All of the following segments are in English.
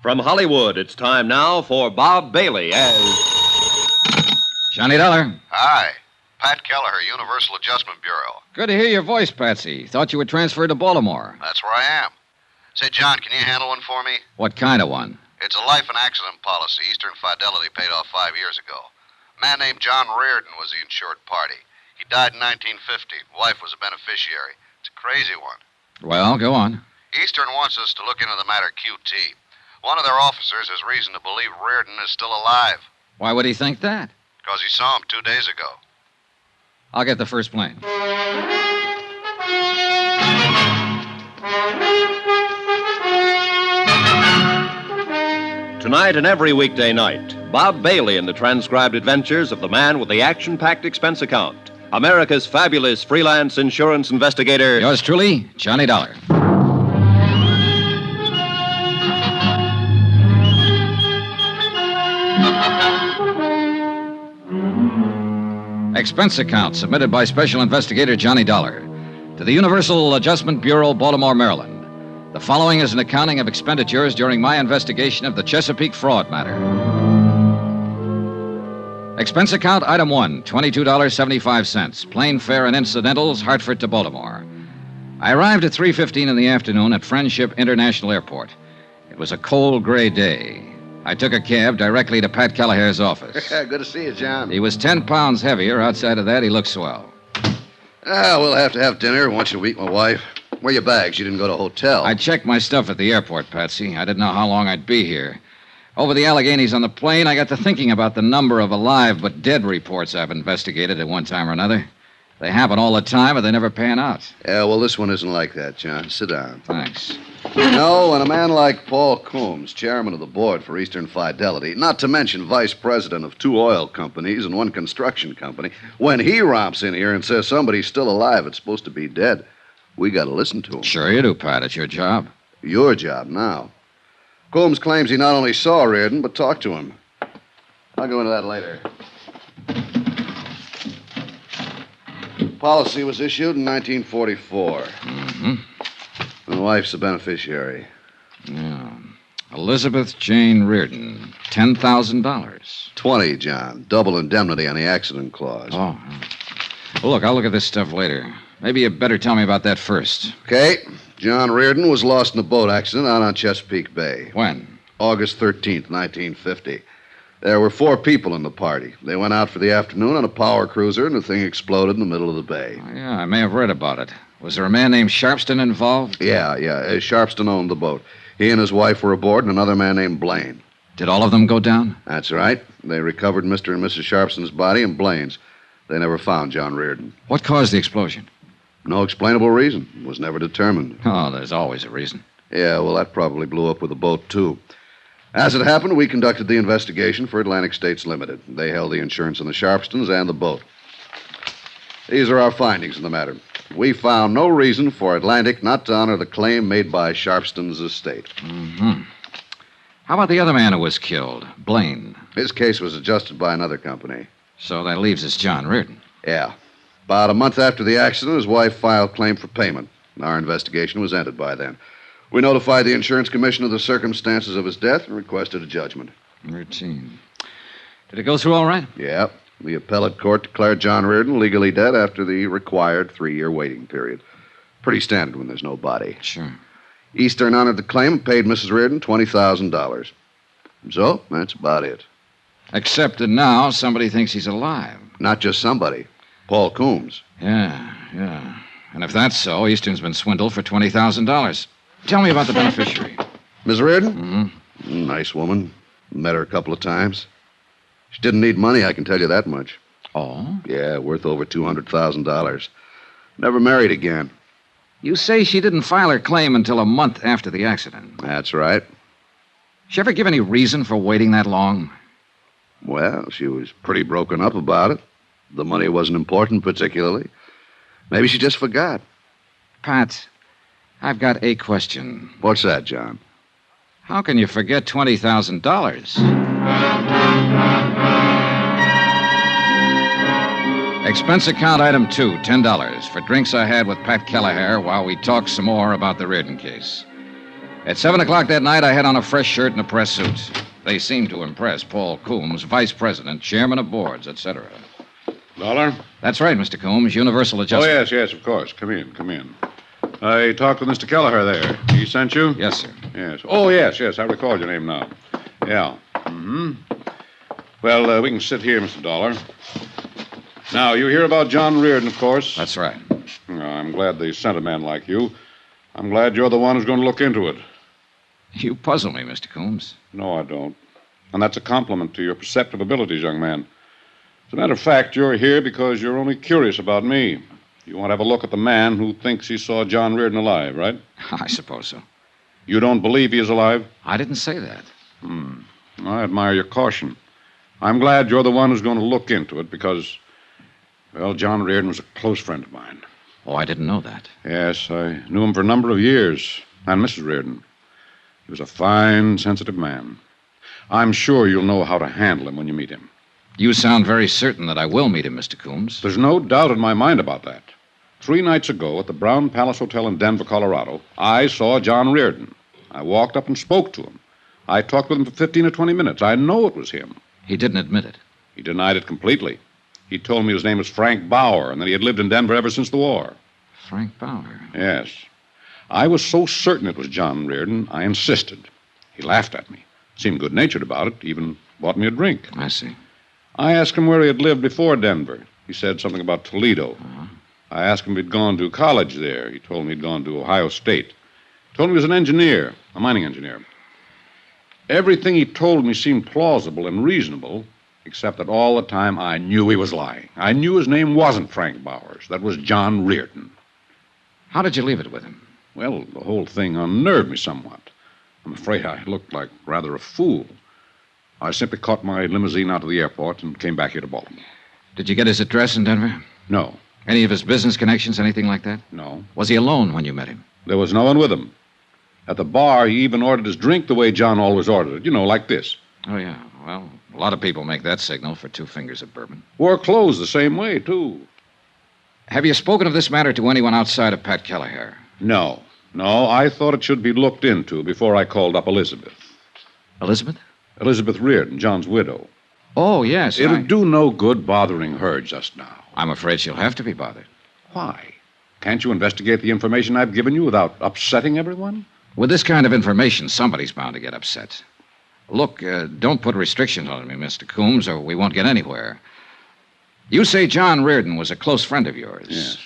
From Hollywood, it's time now for Bob Bailey as Johnny Dollar. Hi. Pat Kelleher, Universal Adjustment Bureau. Good to hear your voice, Patsy. Thought you were transferred to Baltimore. That's where I am. Say, John, can you handle one for me? What kind of one? It's a life and accident policy Eastern Fidelity paid off 5 years ago. A man named John Reardon was the insured party. He died in 1950. Wife was a beneficiary. It's a crazy one. Well, go on. Eastern wants us to look into the matter QT. One of their officers has reason to believe Reardon is still alive. Why would he think that? Because he saw him 2 days ago. I'll get the first plane. Tonight and every weekday night, Bob Bailey in the transcribed adventures of the man with the action-packed expense account, America's fabulous freelance insurance investigator. Yours truly, Johnny Dollar. Expense account submitted by Special Investigator Johnny Dollar to the Universal Adjustment Bureau, Baltimore, Maryland. The following is an accounting of expenditures during my investigation of the Chesapeake fraud matter. Expense account item 1, $22.75. Plane fare and incidentals, Hartford to Baltimore. I arrived at 3:15 in the afternoon at Friendship International Airport. It was a cold, gray day. I took a cab directly to Pat Kelleher's office. Good to see you, John. He was 10 pounds heavier. Outside of that, he looked swell. We'll have to have dinner once a week, my wife. Where are your bags? You didn't go to a hotel. I checked my stuff at the airport, Patsy. I didn't know how long I'd be here. Over the Alleghenies on the plane, I got to thinking about the number of alive but dead reports I've investigated at one time or another. They happen all the time, but they never pan out. Yeah, well, this one isn't like that, John. Sit down. Thanks. You know, when a man like Paul Coombs, chairman of the board for Eastern Fidelity, not to mention vice president of 2 oil companies and 1 construction company, when he romps in here and says somebody's still alive, it's supposed to be dead, we got to listen to him. Sure you do, Pat. It's your job. Your job now. Coombs claims he not only saw Reardon, but talked to him. I'll go into that later. Policy was issued in 1944. Mm-hmm. My wife's the beneficiary. Yeah. Elizabeth Jane Reardon, $10,000. 20, John. Double indemnity on the accident clause. Oh. Well, look, I'll look at this stuff later. Maybe you better tell me about that first. Okay. John Reardon was lost in a boat accident out on Chesapeake Bay. When? August 13th, 1950. There were 4 people in the party. They went out for the afternoon on a power cruiser, and the thing exploded in the middle of the bay. Oh, yeah, I may have read about it. Was there a man named Sharpston involved? Yeah. Sharpston owned the boat. He and his wife were aboard, and another man named Blaine. Did all of them go down? That's right. They recovered Mr. and Mrs. Sharpston's body and Blaine's. They never found John Reardon. What caused the explosion? No explainable reason. It was never determined. Oh, there's always a reason. Yeah, well, that probably blew up with the boat, too. As it happened, we conducted the investigation for Atlantic States Limited. They held the insurance on the Sharpstons and the boat. These are our findings in the matter. We found no reason for Atlantic not to honor the claim made by Sharpston's estate. Mm-hmm. How about the other man who was killed, Blaine? His case was adjusted by another company. So that leaves us John Reardon. Yeah. About a month after the accident, his wife filed claim for payment. Our investigation was ended by then. We notified the insurance commission of the circumstances of his death and requested a judgment. Routine. Did it go through all right? Yeah. The appellate court declared John Reardon legally dead after the required 3-year waiting period. Pretty standard when there's no body. Sure. Eastern honored the claim and paid Mrs. Reardon $20,000. So, that's about it. Except that now somebody thinks he's alive. Not just somebody. Paul Coombs. Yeah. And if that's so, Eastern's been swindled for $20,000. Tell me about the beneficiary. Miss Reardon? Mm-hmm. Nice woman. Met her a couple of times. She didn't need money, I can tell you that much. Oh? Yeah, worth over $200,000. Never married again. You say she didn't file her claim until a month after the accident. That's right. She ever give any reason for waiting that long? Well, she was pretty broken up about it. The money wasn't important particularly. Maybe she just forgot. Pat, I've got a question. What's that, John? How can you forget $20,000? Expense account item 2, $10 for drinks I had with Pat Kelleher while we talked some more about the Reardon case. At 7 o'clock that night, I had on a fresh shirt and a press suit. They seemed to impress Paul Coombs, vice president, chairman of boards, etc. Dollar? That's right, Mr. Coombs. Universal adjustment. Oh, yes, of course. Come in. I talked with Mr. Kelleher there. He sent you? Yes, sir. Yes. Oh, yes. I recall your name now. Yeah. Mm-hmm. Well, we can sit here, Mr. Dollar. Now, you hear about John Reardon, of course. That's right. I'm glad they sent a man like you. I'm glad you're the one who's going to look into it. You puzzle me, Mr. Coombs. No, I don't. And that's a compliment to your perceptive abilities, young man. As a matter of fact, you're here because you're only curious about me. You want to have a look at the man who thinks he saw John Reardon alive, right? I suppose so. You don't believe he is alive? I didn't say that. I admire your caution. I'm glad you're the one who's going to look into it because, well, John Reardon was a close friend of mine. Oh, I didn't know that. Yes, I knew him for a number of years, and Mrs. Reardon. He was a fine, sensitive man. I'm sure you'll know how to handle him when you meet him. You sound very certain that I will meet him, Mr. Coombs. There's no doubt in my mind about that. 3 nights ago at the Brown Palace Hotel in Denver, Colorado, I saw John Reardon. I walked up and spoke to him. I talked with him for 15 or 20 minutes. I know it was him. He didn't admit it. He denied it completely. He told me his name was Frank Bauer and that he had lived in Denver ever since the war. Frank Bauer? Yes. I was so certain it was John Reardon, I insisted. He laughed at me, seemed good-natured about it, even bought me a drink. I see. I asked him where he had lived before Denver. He said something about Toledo. Uh-huh. I asked him if he'd gone to college there. He told me he'd gone to Ohio State. He told me he was an engineer, a mining engineer. Everything he told me seemed plausible and reasonable, except that all the time I knew he was lying. I knew his name wasn't Frank Bowers. That was John Reardon. How did you leave it with him? Well, the whole thing unnerved me somewhat. I'm afraid I looked like rather a fool. I simply caught my limousine out of the airport and came back here to Baltimore. Did you get his address in Denver? No. Any of his business connections, anything like that? No. Was he alone when you met him? There was no one with him. At the bar, he even ordered his drink the way John always ordered it. You know, like this. Oh, yeah. Well, a lot of people make that signal for 2 fingers of bourbon. Wore clothes the same way, too. Have you spoken of this matter to anyone outside of Pat Kelleher? No. I thought it should be looked into before I called up Elizabeth. Elizabeth? Elizabeth Reardon, John's widow. Oh, yes. It'll do no good bothering her just now. I'm afraid she'll have to be bothered. Why? Can't you investigate the information I've given you without upsetting everyone? With this kind of information, somebody's bound to get upset. Look, don't put restrictions on me, Mr. Coombs, or we won't get anywhere. You say John Reardon was a close friend of yours. Yes.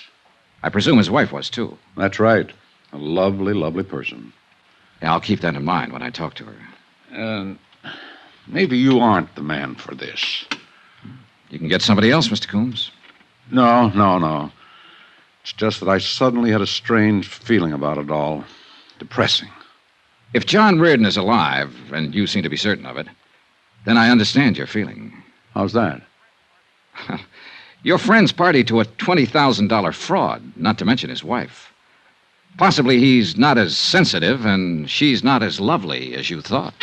I presume his wife was, too. That's right. A lovely, lovely person. Yeah, I'll keep that in mind when I talk to her. Maybe you aren't the man for this. You can get somebody else, Mr. Coombs. No. It's just that I suddenly had a strange feeling about it all. Depressing. If John Reardon is alive, and you seem to be certain of it, then I understand your feeling. How's that? Your friend's party to a $20,000 fraud, not to mention his wife. Possibly he's not as sensitive and she's not as lovely as you thought.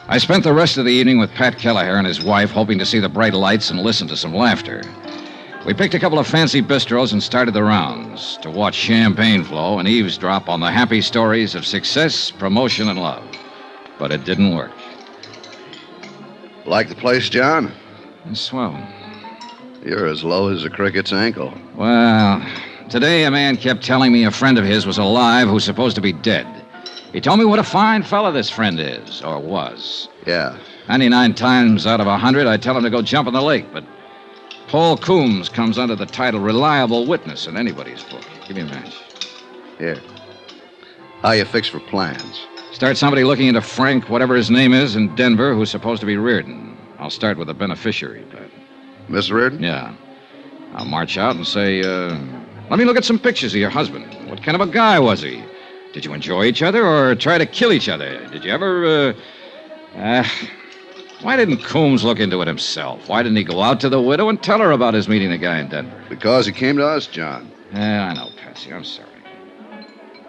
I spent the rest of the evening with Pat Kelleher and his wife, hoping to see the bright lights and listen to some laughter. We picked a couple of fancy bistros and started the rounds to watch champagne flow and eavesdrop on the happy stories of success, promotion, and love. But it didn't work. Like the place, John? It's swell. You're as low as a cricket's ankle. Well, today a man kept telling me a friend of his was alive who's supposed to be dead. He told me what a fine fella this friend is, or was. Yeah. 99 times out of 100, I tell him to go jump in the lake, but Paul Coombs comes under the title reliable witness in anybody's book. Give me a match. Here. How you fix for plans? Start somebody looking into Frank, whatever his name is, in Denver, who's supposed to be Reardon. I'll start with the beneficiary, but... Miss Reardon? Yeah. I'll march out and say, let me look at some pictures of your husband. What kind of a guy was he? Did you enjoy each other or try to kill each other? Did you ever, Why didn't Coombs look into it himself? Why didn't he go out to the widow and tell her about his meeting the guy in Denver? Because he came to us, John. Yeah, I know, Patsy. I'm sorry.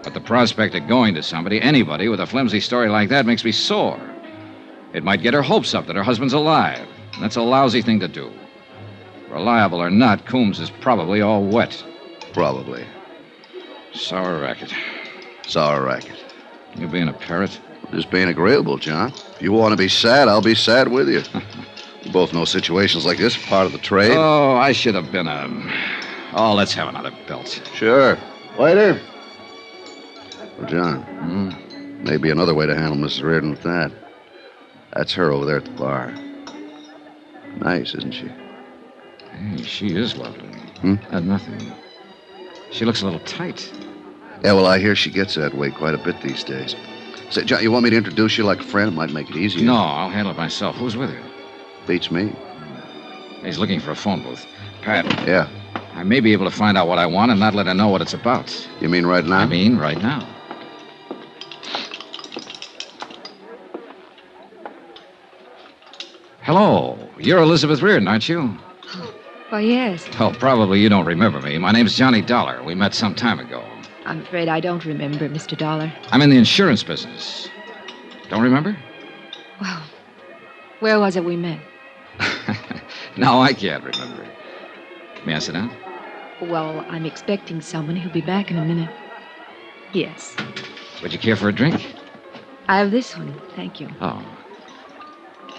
But the prospect of going to somebody, anybody, with a flimsy story like that makes me sore. It might get her hopes up that her husband's alive. And that's a lousy thing to do. Reliable or not, Coombs is probably all wet. Probably. Sour racket. Sour racket. You being a parrot? Just being agreeable, John. If you want to be sad, I'll be sad with you. We both know situations like this are part of the trade. Oh, I should have been a... Oh, let's have another belt. Sure. Waiter. Well, John, maybe another way to handle Mrs. Reardon with that. That's her over there at the bar. Nice, isn't she? Hey, she is lovely. Nothing. She looks a little tight. Yeah, well, I hear she gets that way quite a bit these days. Say, John, you want me to introduce you like a friend? It might make it easier. No, I'll handle it myself. Who's with her? Beats me. He's looking for a phone booth. Pat. Yeah. I may be able to find out what I want and not let her know what it's about. You mean right now? I mean right now. Hello. You're Elizabeth Reardon, aren't you? Why, yes. Oh, probably you don't remember me. My name's Johnny Dollar. We met some time ago. I'm afraid I don't remember, Mr. Dollar. I'm in the insurance business. Don't remember? Well, where was it we met? No, I can't remember. May I sit down? Well, I'm expecting someone who'll be back in a minute. Yes. Would you care for a drink? I have this one, thank you. Oh.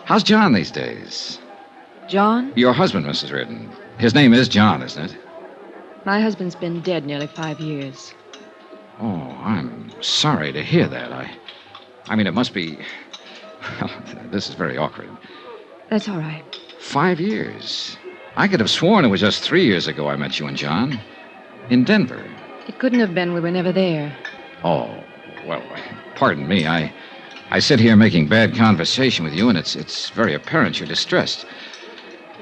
How's John these days? John? Your husband, Mrs. Reardon. His name is John, isn't it? My husband's been dead nearly 5 years. Oh, I'm sorry to hear that. I mean, it must be... Well, this is very awkward. That's all right. 5 years. I could have sworn it was just 3 years ago I met you and John. In Denver. It couldn't have been. We were never there. Oh, well, pardon me. I sit here making bad conversation with you, and it's very apparent you're distressed.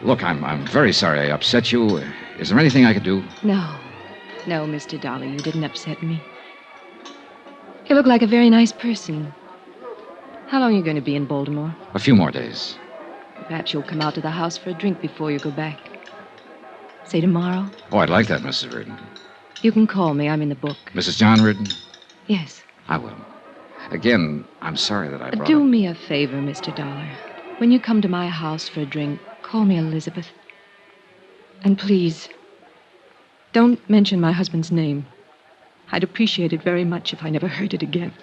Look, I'm very sorry I upset you. Is there anything I could do? No. No, Mr. Dollar, you didn't upset me. You look like a very nice person. How long are you going to be in Baltimore? A few more days. Perhaps you'll come out to the house for a drink before you go back. Say tomorrow. Oh, I'd like that, Mrs. Reardon. You can call me. I'm in the book. Mrs. John Reardon? Yes. I will. Again, I'm sorry that I brought Do up... me a favor, Mr. Dollar. When you come to my house for a drink, call me Elizabeth. And please, don't mention my husband's name. I'd appreciate it very much if I never heard it again.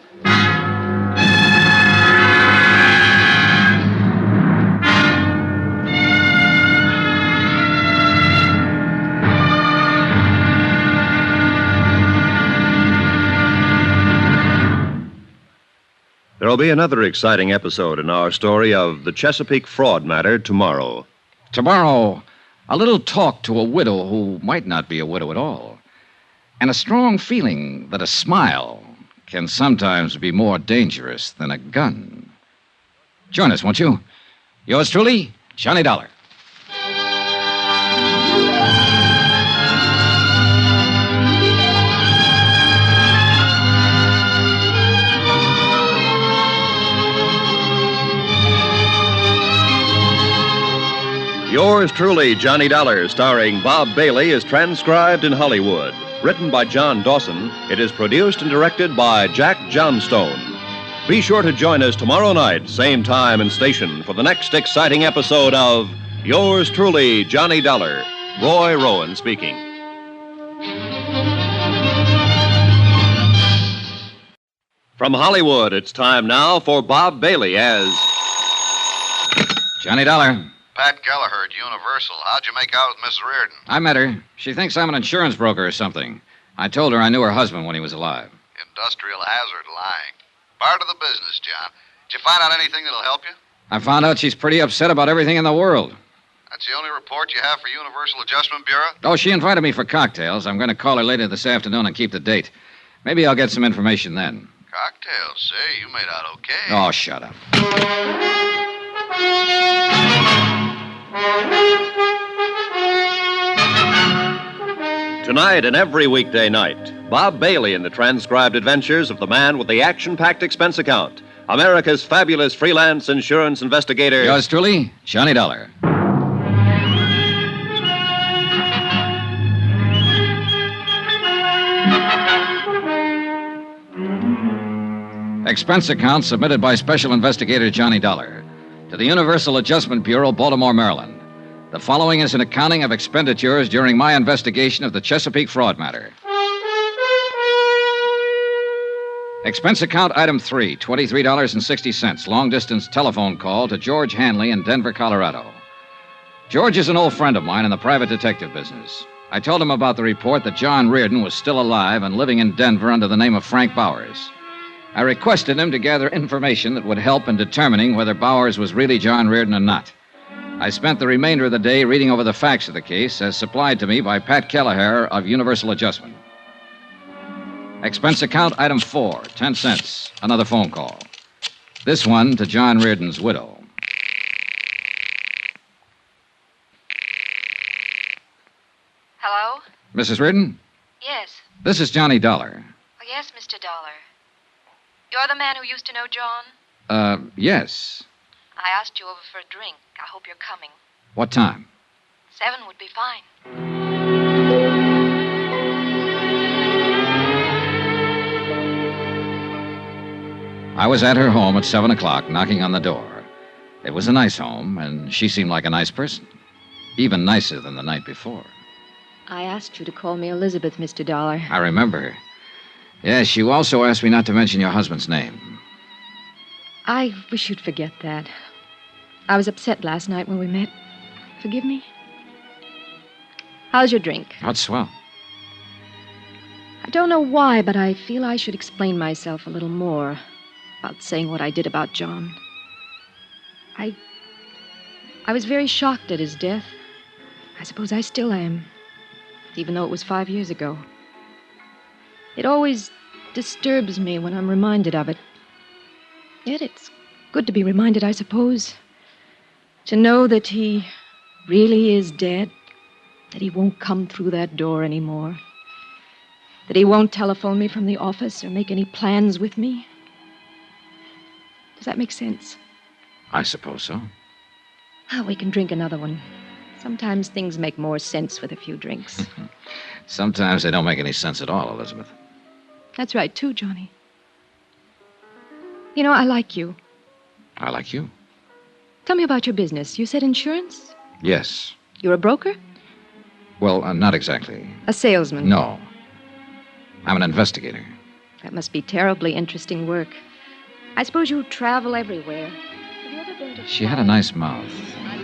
There'll be another exciting episode in our story of the Chesapeake fraud matter tomorrow. Tomorrow, a little talk to a widow who might not be a widow at all. And a strong feeling that a smile can sometimes be more dangerous than a gun. Join us, won't you? Yours truly, Johnny Dollar. Yours truly, Johnny Dollar, starring Bob Bailey, is transcribed in Hollywood. Written by John Dawson, it is produced and directed by Jack Johnstone. Be sure to join us tomorrow night, same time and station, for the next exciting episode of Yours truly, Johnny Dollar. Roy Rowan speaking. From Hollywood, it's time now for Bob Bailey as... Johnny Dollar. Pat Gallagher at Universal. How'd you make out with Miss Reardon? I met her. She thinks I'm an insurance broker or something. I told her I knew her husband when he was alive. Industrial hazard lying. Part of the business, John. Did you find out anything that'll help you? I found out she's pretty upset about everything in the world. That's the only report you have for Universal Adjustment Bureau? Oh, she invited me for cocktails. I'm going to call her later this afternoon and keep the date. Maybe I'll get some information then. Cocktails, say. You made out okay. Oh, shut up. Tonight and every weekday night, Bob Bailey in the transcribed adventures of the man with the action-packed expense account, America's fabulous freelance insurance investigator... Yours truly, Johnny Dollar. Expense account submitted by Special Investigator Johnny Dollar to the Universal Adjustment Bureau, Baltimore, Maryland. The following is an accounting of expenditures during my investigation of the Chesapeake fraud matter. Expense account item 3, $23.60, long-distance telephone call to George Hanley in Denver, Colorado. George is an old friend of mine in the private detective business. I told him about the report that John Reardon was still alive and living in Denver under the name of Frank Bowers. I requested him to gather information that would help in determining whether Bowers was really John Reardon or not. I spent the remainder of the day reading over the facts of the case as supplied to me by Pat Kelleher of Universal Adjustment. Expense account item 4, 10 cents, another phone call. This one to John Reardon's widow. Hello? Mrs. Reardon? Yes. This is Johnny Dollar. Oh, yes, Mr. Dollar. You're the man who used to know John? Yes. I asked you over for a drink. I hope you're coming. What time? 7 would be fine. I was at her home at 7 o'clock, knocking on the door. It was a nice home, and she seemed like a nice person. Even nicer than the night before. I asked you to call me Elizabeth, Mr. Dollar. I remember. Yes, you also asked me not to mention your husband's name. I wish you'd forget that. I was upset last night when we met. Forgive me? How's your drink? That's swell. I don't know why, but I feel I should explain myself a little more about saying what I did about John. I was very shocked at his death. I suppose I still am, even though it was 5 years ago. It always disturbs me when I'm reminded of it. Yet it's good to be reminded, I suppose. To know that he really is dead. That he won't come through that door anymore. That he won't telephone me from the office or make any plans with me. Does that make sense? I suppose so. Oh, we can drink another one. Sometimes things make more sense with a few drinks. Sometimes they don't make any sense at all, Elizabeth. That's right, too, Johnny. You know, I like you. I like you. Tell me about your business. You said insurance? Yes. You're a broker? Well, not exactly. A salesman? No. I'm an investigator. That must be terribly interesting work. I suppose you travel everywhere. Have you ever been to... She had a nice mouth.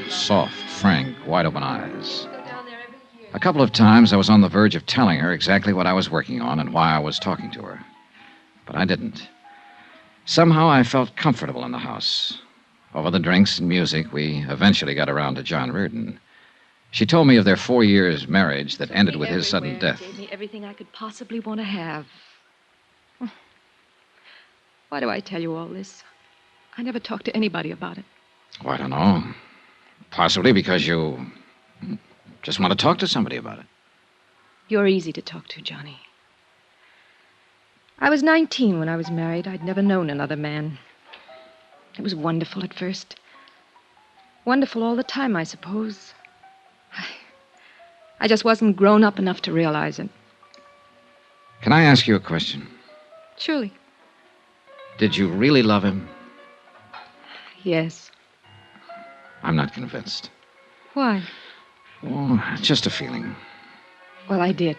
Soft, frank, wide-open eyes. A couple of times I was on the verge of telling her exactly what I was working on and why I was talking to her. But I didn't. Somehow I felt comfortable in the house. Over the drinks and music, we eventually got around to John Reardon. She told me of their 4 years' marriage that ended with his sudden death. Gave me everything I could possibly want to have. Why do I tell you all this? I never talked to anybody about it. Oh, I don't know. Possibly because you just want to talk to somebody about it. You're easy to talk to, Johnny. I was 19 when I was married. I'd never known another man. It was wonderful at first. Wonderful all the time, I suppose. I just wasn't grown up enough to realize it. Can I ask you a question? Surely. Did you really love him? Yes. I'm not convinced. Why? Oh, just a feeling. Well, I did.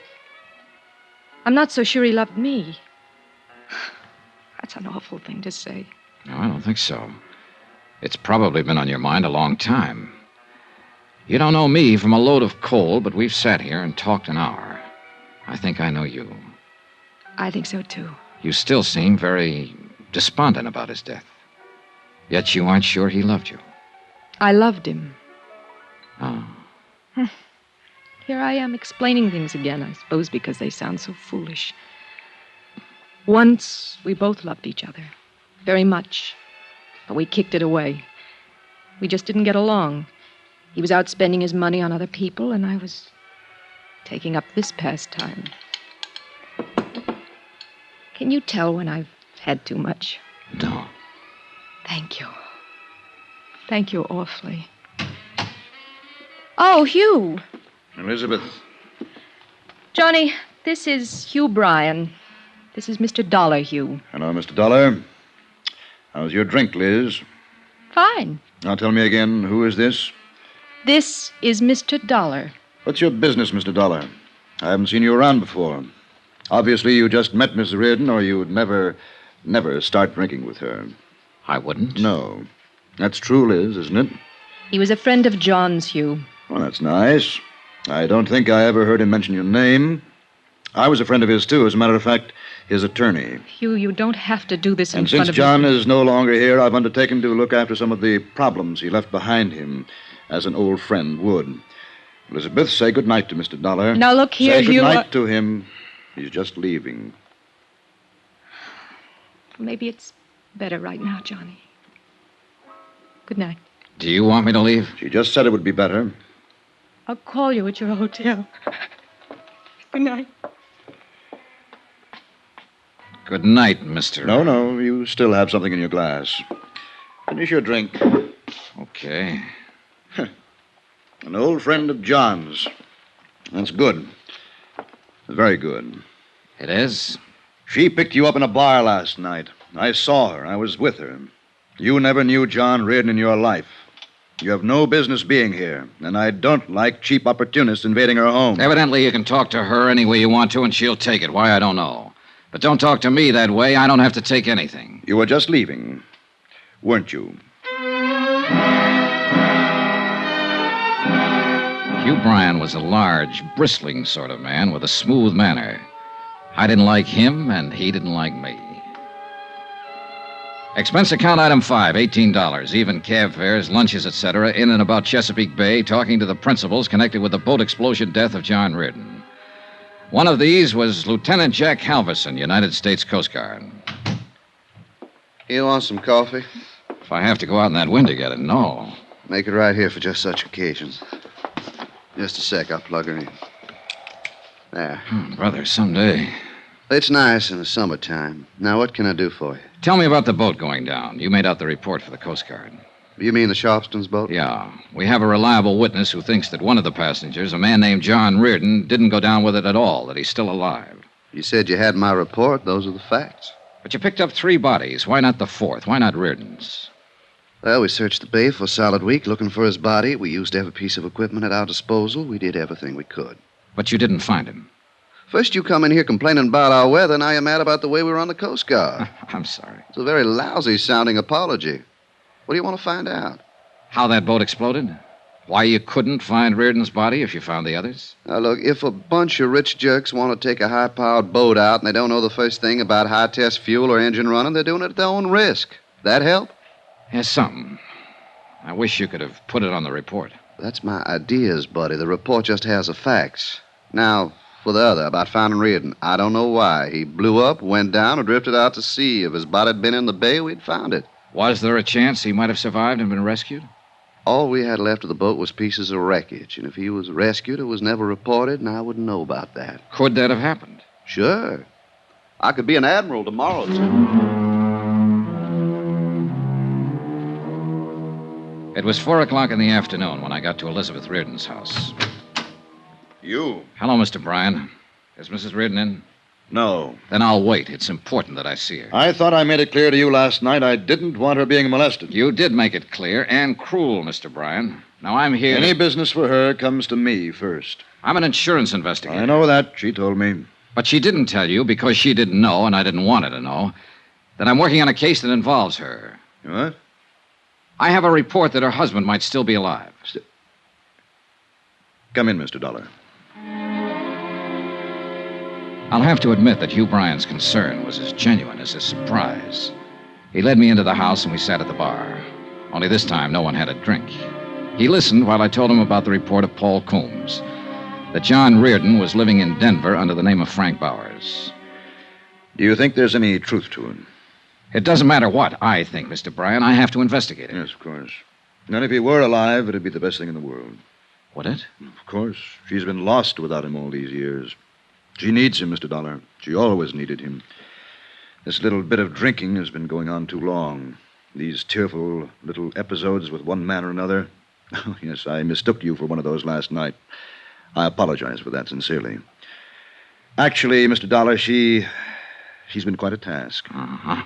I'm not so sure he loved me. That's an awful thing to say. No, I don't think so. It's probably been on your mind a long time. You don't know me from a load of coal, but we've sat here and talked an hour. I think I know you. I think so, too. You still seem very despondent about his death. Yet you aren't sure he loved you. I loved him. Oh. Here I am explaining things again, I suppose because they sound so foolish. Once, we both loved each other. Very much. But we kicked it away. We just didn't get along. He was out spending his money on other people, and I was taking up this pastime. Can you tell when I've had too much? No. Thank you. Thank you awfully. Oh, Hugh. Elizabeth. Johnny, this is Hugh Bryan. This is Mr. Dollar, Hugh. Hello, Mr. Dollar. How's your drink, Liz? Fine. Now tell me again, who is this? This is Mr. Dollar. What's your business, Mr. Dollar? I haven't seen you around before. Obviously, you just met Miss Reardon, or you'd never start drinking with her. I wouldn't. No. That's true, Liz, isn't it? He was a friend of John's, Hugh. Well, that's nice. I don't think I ever heard him mention your name. I was a friend of his, too. As a matter of fact, his attorney. Hugh, you don't have to do this in And front since of John is no longer here, I've undertaken to look after some of the problems he left behind him, as an old friend would. Elizabeth, say good night to Mr. Dollar. Now, look here, say good Hugh. night to him. He's just leaving. Maybe it's better right now, Johnny. Good night. Do you want me to leave? She just said it would be better. I'll call you at your hotel. Good night. Good night, Mr. No, you still have something in your glass. Finish your drink. Okay. An old friend of John's. That's good. Very good. It is? She picked you up in a bar last night. I saw her. I was with her. You never knew John Reardon in your life. You have no business being here, and I don't like cheap opportunists invading her home. Evidently, you can talk to her any way you want to, and she'll take it. Why, I don't know. But don't talk to me that way. I don't have to take anything. You were just leaving, weren't you? Hugh Bryan was a large, bristling sort of man with a smooth manner. I didn't like him, and he didn't like me. Expense account item 5, $18. Even cab fares, lunches, etc., in and about Chesapeake Bay, talking to the principals connected with the boat explosion death of John Reardon. One of these was Lieutenant Jack Halverson, United States Coast Guard. You want some coffee? If I have to go out in that wind to get it, no. Make it right here for just such occasions. Just a sec, I'll plug her in. There. Brother, someday. It's nice in the summertime. Now, what can I do for you? Tell me about the boat going down. You made out the report for the Coast Guard. You mean the Sharpston's boat? Yeah. We have a reliable witness who thinks that one of the passengers, a man named John Reardon, didn't go down with it at all, that he's still alive. You said you had my report. Those are the facts. But you picked up 3 bodies. Why not the 4th? Why not Reardon's? Well, we searched the bay for a solid week looking for his body. We used every piece of equipment at our disposal. We did everything we could. But you didn't find him. First, you come in here complaining about our weather. Now you're mad about the way we run the Coast Guard. I'm sorry. It's a very lousy-sounding apology. What do you want to find out? How that boat exploded? Why you couldn't find Reardon's body if you found the others? Now, look, if a bunch of rich jerks want to take a high-powered boat out and they don't know the first thing about high-test fuel or engine running, they're doing it at their own risk. That help? Yes, something. I wish you could have put it on the report. That's my ideas, buddy. The report just has the facts. Now, for the other, about finding Reardon, I don't know why. He blew up, went down, or drifted out to sea. If his body had been in the bay, we'd found it. Was there a chance he might have survived and been rescued? All we had left of the boat was pieces of wreckage, and if he was rescued, it was never reported, and I wouldn't know about that. Could that have happened? Sure. I could be an admiral tomorrow, too. It was 4 o'clock in the afternoon when I got to Elizabeth Reardon's house. You? Hello, Mr. Bryan. Is Mrs. Reardon in? No. Then I'll wait. It's important that I see her. I thought I made it clear to you last night I didn't want her being molested. You did make it clear and cruel, Mr. Bryan. Now, I'm here. Any business for her comes to me first. I'm an insurance investigator. I know that. She told me. But she didn't tell you because she didn't know, and I didn't want her to know, that I'm working on a case that involves her. What? I have a report that her husband might still be alive. Come in, Mr. Dollar. I'll have to admit that Hugh Bryan's concern was as genuine as his surprise. He led me into the house and we sat at the bar. Only this time, no one had a drink. He listened while I told him about the report of Paul Coombs, that John Reardon was living in Denver under the name of Frank Bowers. Do you think there's any truth to it? It doesn't matter what I think, Mr. Bryan. I have to investigate it. Yes, of course. And if he were alive, it'd be the best thing in the world. Would it? Of course. She's been lost without him all these years. She needs him, Mr. Dollar. She always needed him. This little bit of drinking has been going on too long. These tearful little episodes with one man or another. Oh, yes, I mistook you for one of those last night. I apologize for that sincerely. Actually, Mr. Dollar, she's been quite a task. Uh-huh.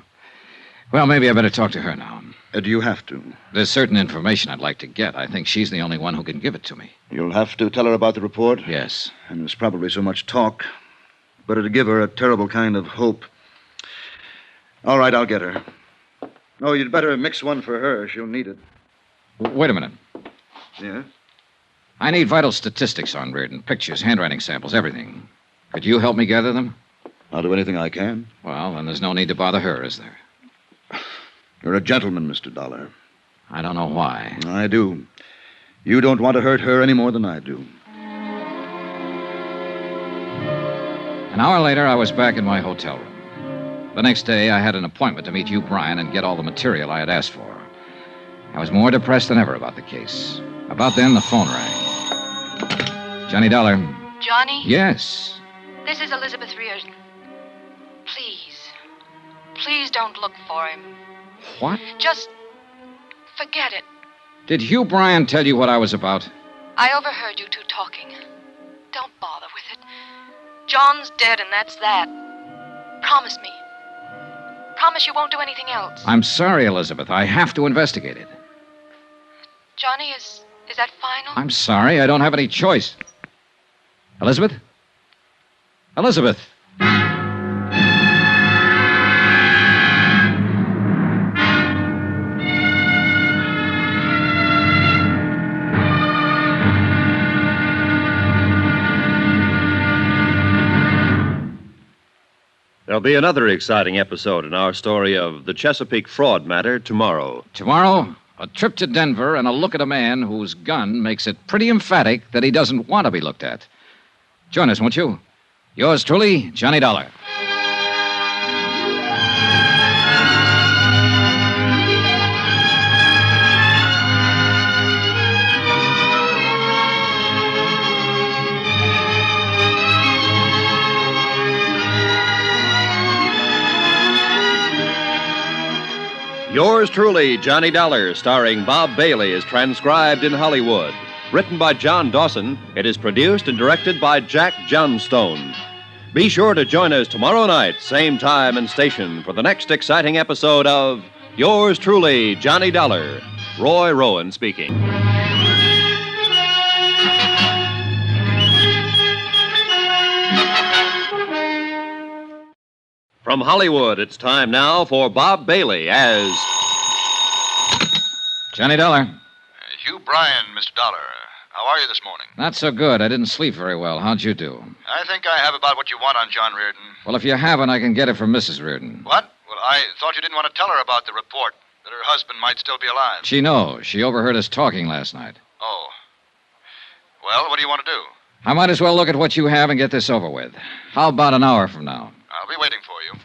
Well, maybe I better talk to her now. Do you have to? There's certain information I'd like to get. I think she's the only one who can give it to me. You'll have to tell her about the report? Yes. And there's probably so much talk, but it'll give her a terrible kind of hope. All right, I'll get her. Oh, you'd better mix one for her. She'll need it. Wait a minute. Yeah? I need vital statistics on Reardon. Pictures, handwriting samples, everything. Could you help me gather them? I'll do anything I can. Well, then there's no need to bother her, is there? You're a gentleman, Mr. Dollar. I don't know why. I do. You don't want to hurt her any more than I do. An hour later, I was back in my hotel room. The next day, I had an appointment to meet Hugh Bryan and get all the material I had asked for. I was more depressed than ever about the case. About then, the phone rang. Johnny Dollar. Johnny? Yes. This is Elizabeth Reardon. Please don't look for him. What? Just forget it. Did Hugh Bryan tell you what I was about? I overheard you two talking. Don't bother with it. John's dead, and that's that. Promise me. Promise you won't do anything else. I'm sorry, Elizabeth. I have to investigate it. Johnny, is that final? I'm sorry. I don't have any choice. Elizabeth? Elizabeth! There'll be another exciting episode in our story of the Chesapeake fraud matter tomorrow. Tomorrow, a trip to Denver and a look at a man whose gun makes it pretty emphatic that he doesn't want to be looked at. Join us, won't you? Yours truly, Johnny Dollar. Yours truly, Johnny Dollar, starring Bob Bailey, is transcribed in Hollywood. Written by John Dawson, it is produced and directed by Jack Johnstone. Be sure to join us tomorrow night, same time and station, for the next exciting episode of Yours truly, Johnny Dollar. Roy Rowan speaking. From Hollywood, it's time now for Bob Bailey as Johnny Dollar. Hugh Bryan, Mr. Dollar. How are you this morning? Not so good. I didn't sleep very well. How'd you do? I think I have about what you want on John Reardon. Well, if you haven't, I can get it from Mrs. Reardon. What? Well, I thought you didn't want to tell her about the report, that her husband might still be alive. She knows. She overheard us talking last night. Oh. Well, what do you want to do? I might as well look at what you have and get this over with. How about an hour from now? I'll be waiting for you.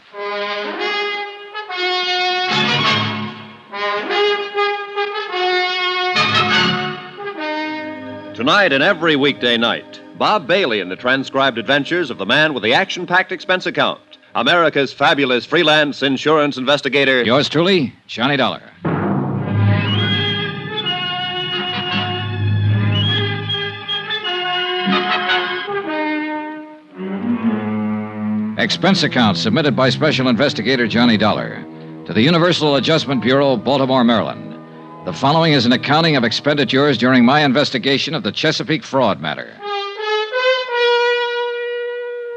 Tonight and every weekday night, Bob Bailey in the transcribed adventures of the man with the action-packed expense account, America's fabulous freelance insurance investigator. Yours truly, Johnny Dollar. Expense account submitted by Special Investigator Johnny Dollar to the Universal Adjustment Bureau, Baltimore, Maryland. The following is an accounting of expenditures during my investigation of the Chesapeake fraud matter.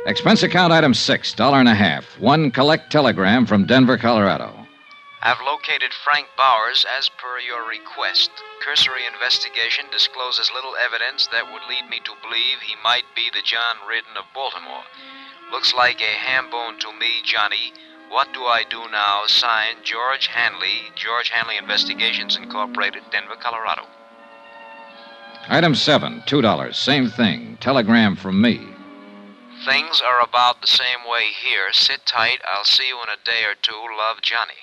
Expense account item 6, $1.50. One collect telegram from Denver, Colorado. I've located Frank Bowers as per your request. Cursory investigation discloses little evidence that would lead me to believe he might be the John Reardon of Baltimore. Looks like a ham bone to me, Johnny. What do I do now? Signed, George Hanley, George Hanley Investigations Incorporated, Denver, Colorado. Item 7, $2. Same thing. Telegram from me. Things are about the same way here. Sit tight. I'll see you in a day or two. Love, Johnny.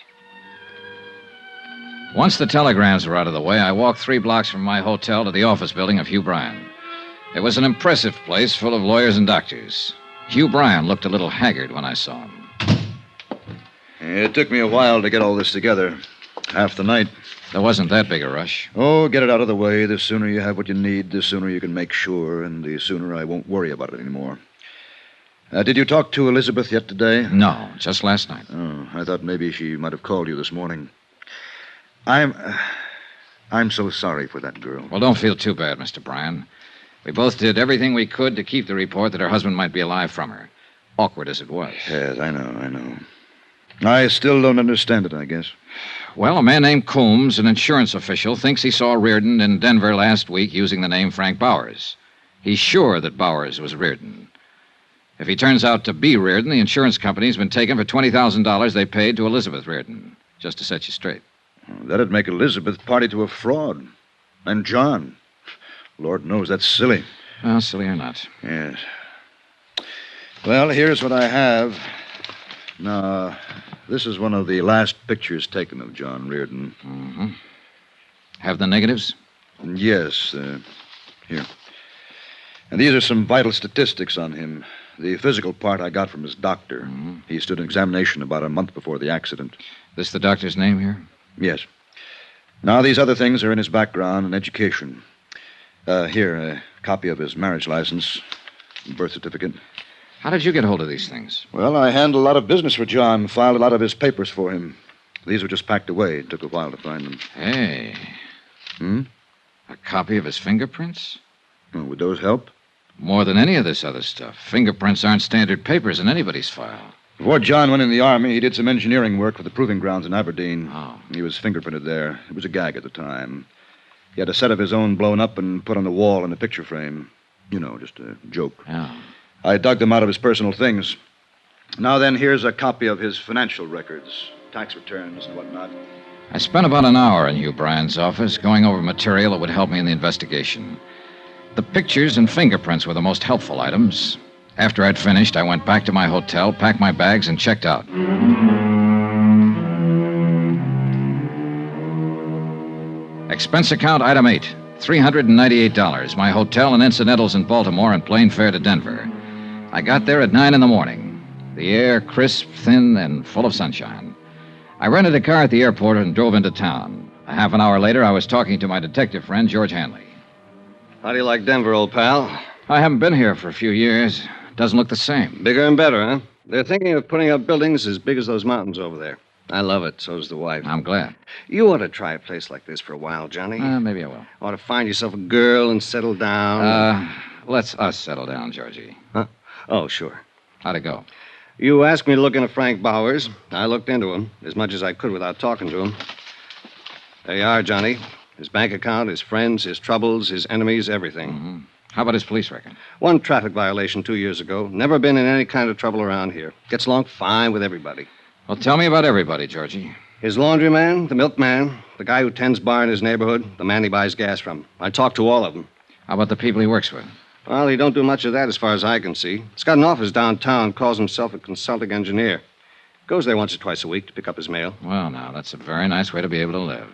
Once the telegrams were out of the way, I walked 3 blocks from my hotel to the office building of Hugh Bryan. It was an impressive place full of lawyers and doctors. Hugh Bryan looked a little haggard when I saw him. It took me a while to get all this together. Half the night. There wasn't that big a rush. Oh, get it out of the way. The sooner you have what you need, the sooner you can make sure, and the sooner I won't worry about it anymore. Did you talk to Elizabeth yet today? No, just last night. Oh, I thought maybe she might have called you this morning. I'm so sorry for that girl. Well, don't feel too bad, Mr. Bryan. We both did everything we could to keep the report that her husband might be alive from her. Awkward as it was. Yes, I know. I still don't understand it, I guess. Well, a man named Coombs, an insurance official, thinks he saw Reardon in Denver last week using the name Frank Bowers. He's sure that Bowers was Reardon. If he turns out to be Reardon, the insurance company's been taken for $20,000 they paid to Elizabeth Reardon, just to set you straight. That'd make Elizabeth party to a fraud. And John. Lord knows that's silly. Well, silly or not. Yes. Well, here's what I have. Now, this is one of the last pictures taken of John Reardon. Mm-hmm. Have the negatives? Yes, here. And these are some vital statistics on him. The physical part I got from his doctor. Mm-hmm. He stood an examination about a month before the accident. This the doctor's name here? Yes. Now, these other things are in his background and education. Here, a copy of his marriage license, birth certificate. How did you get hold of these things? Well, I handled a lot of business for John, filed a lot of his papers for him. These were just packed away. It took a while to find them. Hey. A copy of his fingerprints? Oh, would those help? More than any of this other stuff. Fingerprints aren't standard papers in anybody's file. Before John went in the Army, he did some engineering work for the proving grounds in Aberdeen. Oh. He was fingerprinted there. It was a gag at the time. He had a set of his own blown up and put on the wall in a picture frame. You know, just a joke. Yeah. I dug them out of his personal things. Now then, here's a copy of his financial records, tax returns and whatnot. I spent about an hour in Hugh Bryan's office going over material that would help me in the investigation. The pictures and fingerprints were the most helpful items. After I'd finished, I went back to my hotel, packed my bags, and checked out. Expense account item 8, $398. My hotel and incidentals in Baltimore and plane fare to Denver. I got there at 9 in the morning. The air crisp, thin, and full of sunshine. I rented a car at the airport and drove into town. A half an hour later, I was talking to my detective friend, George Hanley. How do you like Denver, old pal? I haven't been here for a few years. Doesn't look the same. Bigger and better, huh? They're thinking of putting up buildings as big as those mountains over there. I love it. So does the wife. I'm glad. You ought to try a place like this for a while, Johnny. Maybe I will. Ought to find yourself a girl and settle down. Let's us settle down, Georgie. Huh? Oh, sure. How'd it go? You asked me to look into Frank Bowers. I looked into him as much as I could without talking to him. There you are, Johnny. His bank account, his friends, his troubles, his enemies, everything. Mm-hmm. How about his police record? One traffic violation 2 years ago. Never been in any kind of trouble around here. Gets along fine with everybody. Well, tell me about everybody, Georgie. His laundryman, the milkman, the guy who tends bar in his neighborhood, the man he buys gas from. I talked to all of them. How about the people he works with? Well, he don't do much of that as far as I can see. He's got an office downtown, calls himself a consulting engineer. Goes there once or twice a week to pick up his mail. Well, now, that's a very nice way to be able to live.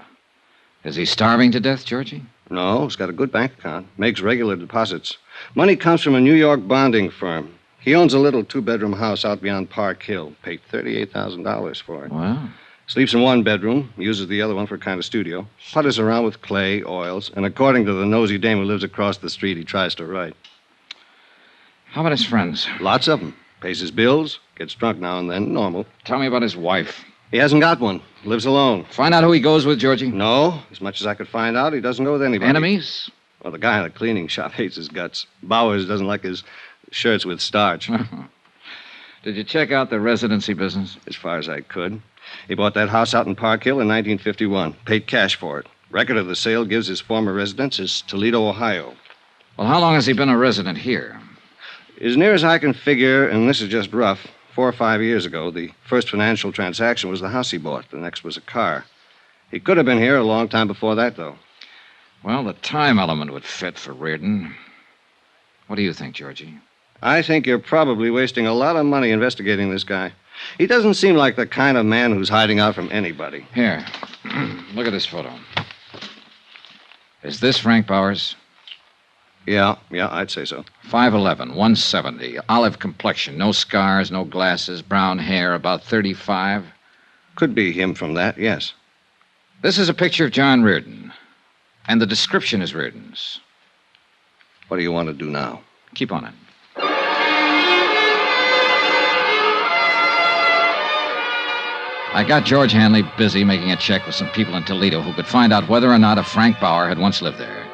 Is he starving to death, Georgie? No, he's got a good bank account. Makes regular deposits. Money comes from a New York bonding firm. He owns a little two-bedroom house out beyond Park Hill. Paid $38,000 for it. Wow. Sleeps in one bedroom, uses the other one for a kind of studio. Putters around with clay, oils, and according to the nosy dame who lives across the street, he tries to write. How about his friends? Lots of them. Pays his bills, gets drunk now and then, normal. Tell me about his wife. He hasn't got one. Lives alone. Find out who he goes with, Georgie? No. As much as I could find out, he doesn't go with anybody. Enemies? Well, the guy in the cleaning shop hates his guts. Bowers doesn't like his shirts with starch. Did you check out the residency business? As far as I could. He bought that house out in Park Hill in 1951. Paid cash for it. Record of the sale gives his former residence as Toledo, Ohio. Well, how long has he been a resident here? As near as I can figure, and this is just rough, 4 or 5 years ago, the first financial transaction was the house he bought. The next was a car. He could have been here a long time before that, though. Well, the time element would fit for Reardon. What do you think, Georgie? I think you're probably wasting a lot of money investigating this guy. He doesn't seem like the kind of man who's hiding out from anybody. Here, look at this photo. Is this Frank Bowers? Yeah, I'd say so. 5'11", 170, olive complexion, no scars, no glasses, brown hair, about 35. Could be him from that, yes. This is a picture of John Reardon, and the description is Reardon's. What do you want to do now? Keep on it. I got George Hanley busy making a check with some people in Toledo who could find out whether or not a Frank Bauer had once lived there.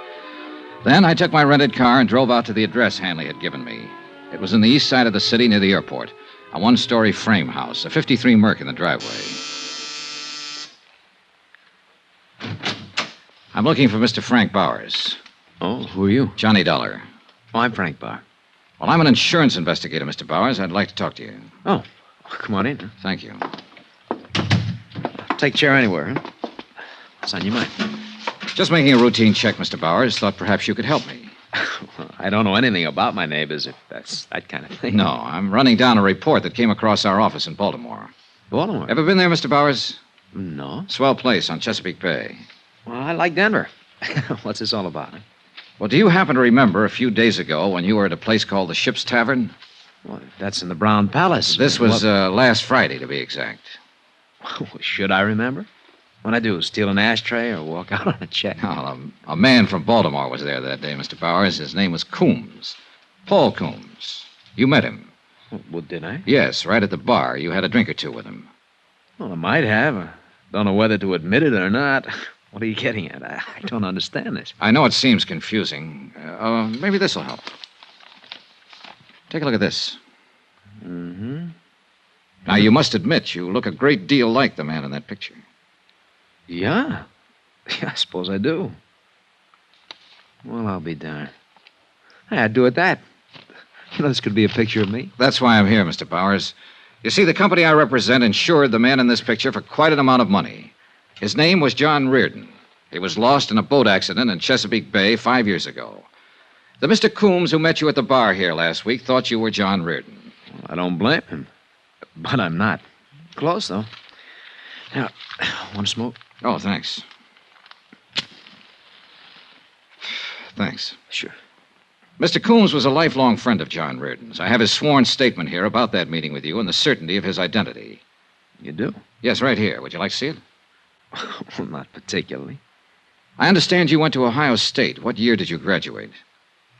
Then I took my rented car and drove out to the address Hanley had given me. It was in the east side of the city near the airport, a one-story frame house, a 53 Merc in the driveway. I'm looking for Mr. Frank Bowers. Oh, who are you? Johnny Dollar. Oh, I'm Frank Bauer. Well, I'm an insurance investigator, Mr. Bowers. I'd like to talk to you. Oh, come on in. Thank you. Take a chair anywhere, huh? What's on your mind? Just making a routine check, Mr. Bowers. Thought perhaps you could help me. Well, I don't know anything about my neighbors, if that's that kind of thing. No, I'm running down a report that came across our office in Baltimore. Baltimore? Ever been there, Mr. Bowers? No. Swell place on Chesapeake Bay. Well, I like Denver. What's this all about? Huh? Well, do you happen to remember a few days ago when you were at a place called the Ship's Tavern? Well, that's in the Brown Palace. This was last Friday, to be exact. Should I remember? What'd I do, steal an ashtray or walk out on a check? Oh, a man from Baltimore was there that day, Mr. Bowers. His name was Coombs. Paul Coombs. You met him. Well, did I? Yes, right at the bar. You had a drink or two with him. Well, I might have. I don't know whether to admit it or not. What are you getting at? I don't understand this. I know it seems confusing. Maybe this will help. Take a look at this. Mm-hmm. Now, you must admit you look a great deal like the man in that picture. Yeah. I suppose I do. Well, I'll be darned. Hey, I'd do it that. You know, this could be a picture of me. That's why I'm here, Mr. Bowers. You see, the company I represent insured the man in this picture for quite an amount of money. His name was John Reardon. He was lost in a boat accident in Chesapeake Bay 5 years ago. The Mr. Coombs who met you at the bar here last week thought you were John Reardon. Well, I don't blame him. But I'm not. Close, though. Now, want to smoke? Oh, thanks. Thanks. Sure. Mr. Coombs was a lifelong friend of John Reardon's. I have his sworn statement here about that meeting with you and the certainty of his identity. You do? Yes, right here. Would you like to see it? Well, not particularly. I understand you went to Ohio State. What year did you graduate?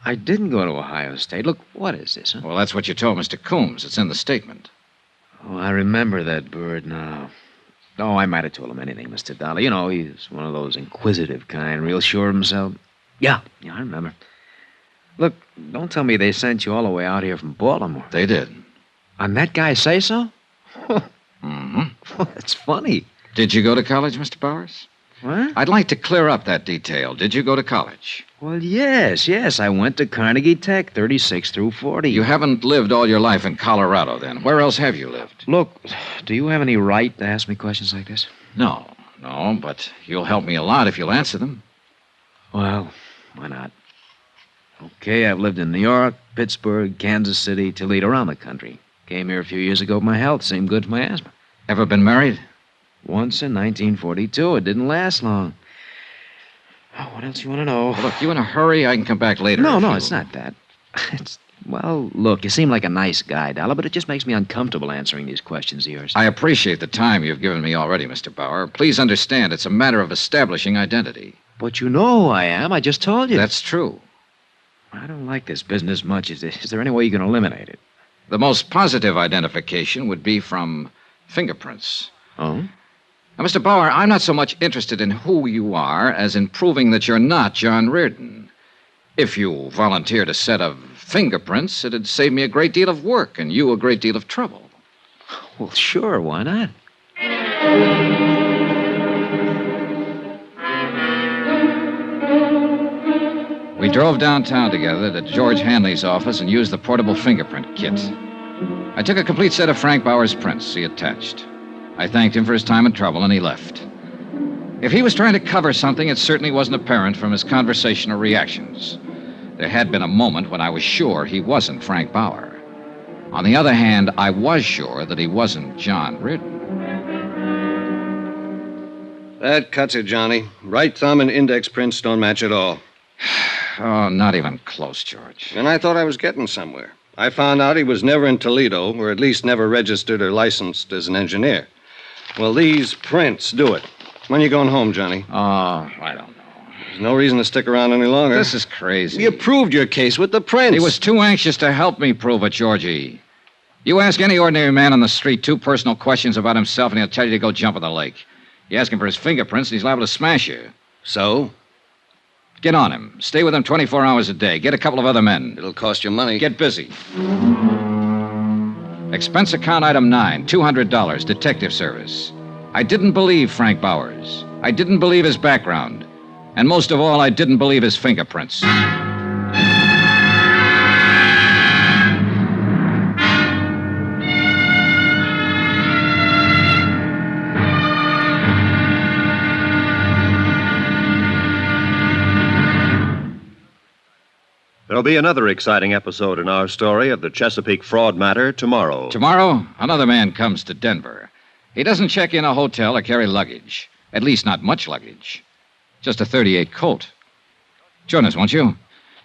I didn't go to Ohio State. Look, what is this, huh? Well, that's what you told Mr. Coombs. It's in the statement. Oh, I remember that bird now. Oh, I might have told him anything, Mr. Dollar. You know, he's one of those inquisitive kind, real sure of himself. Yeah, I remember. Look, don't tell me they sent you all the way out here from Baltimore. They did. And that guy say so? Mm-hmm. Well, that's funny. Did you go to college, Mr. Bowers? What? I'd like to clear up that detail. Did you go to college? Well, yes. I went to Carnegie Tech, 36 through 40. You haven't lived all your life in Colorado, then. Where else have you lived? Look, do you have any right to ask me questions like this? No, but you'll help me a lot if you'll answer them. Well, why not? Okay, I've lived in New York, Pittsburgh, Kansas City, Toledo, around the country. Came here a few years ago with my health. Seemed good for my asthma. Ever been married? Once in 1942. It didn't last long. Oh, what else you want to know? Well, look, you in a hurry? I can come back later. No, it's not that. Well, look, you seem like a nice guy, Dollar, but it just makes me uncomfortable answering these questions of yours. I appreciate the time you've given me already, Mr. Bauer. Please understand, it's a matter of establishing identity. But you know who I am. I just told you. That's true. I don't like this business much. Is there any way you can eliminate it? The most positive identification would be from fingerprints. Oh? Now, Mr. Bauer, I'm not so much interested in who you are as in proving that you're not John Reardon. If you volunteered a set of fingerprints, it'd save me a great deal of work and you a great deal of trouble. Well, sure, why not? We drove downtown together to George Hanley's office and used the portable fingerprint kit. I took a complete set of Frank Bauer's prints he attached. I thanked him for his time and trouble, and he left. If he was trying to cover something, it certainly wasn't apparent from his conversational reactions. There had been a moment when I was sure he wasn't Frank Bauer. On the other hand, I was sure that he wasn't John Reardon. That cuts it, Johnny. Right thumb and index prints don't match at all. Oh, not even close, George. And I thought I was getting somewhere. I found out he was never in Toledo, or at least never registered or licensed as an engineer. Well, these prints do it. When you going home, Johnny? Oh, I don't know. There's no reason to stick around any longer. This is crazy. You proved your case with the prints. He was too anxious to help me prove it, Georgie. You ask any ordinary man on the street 2 personal questions about himself, and he'll tell you to go jump in the lake. You ask him for his fingerprints, and he's liable to smash you. So? Get on him. Stay with him 24 hours a day. Get a couple of other men. It'll cost you money. Get busy. Expense account item 9, $200, detective service. I didn't believe Frank Bowers. I didn't believe his background. And most of all, I didn't believe his fingerprints. There'll be another exciting episode in our story of the Chesapeake fraud matter tomorrow. Tomorrow, another man comes to Denver. He doesn't check in a hotel or carry luggage. At least not much luggage. Just a .38 Colt. Join us, won't you?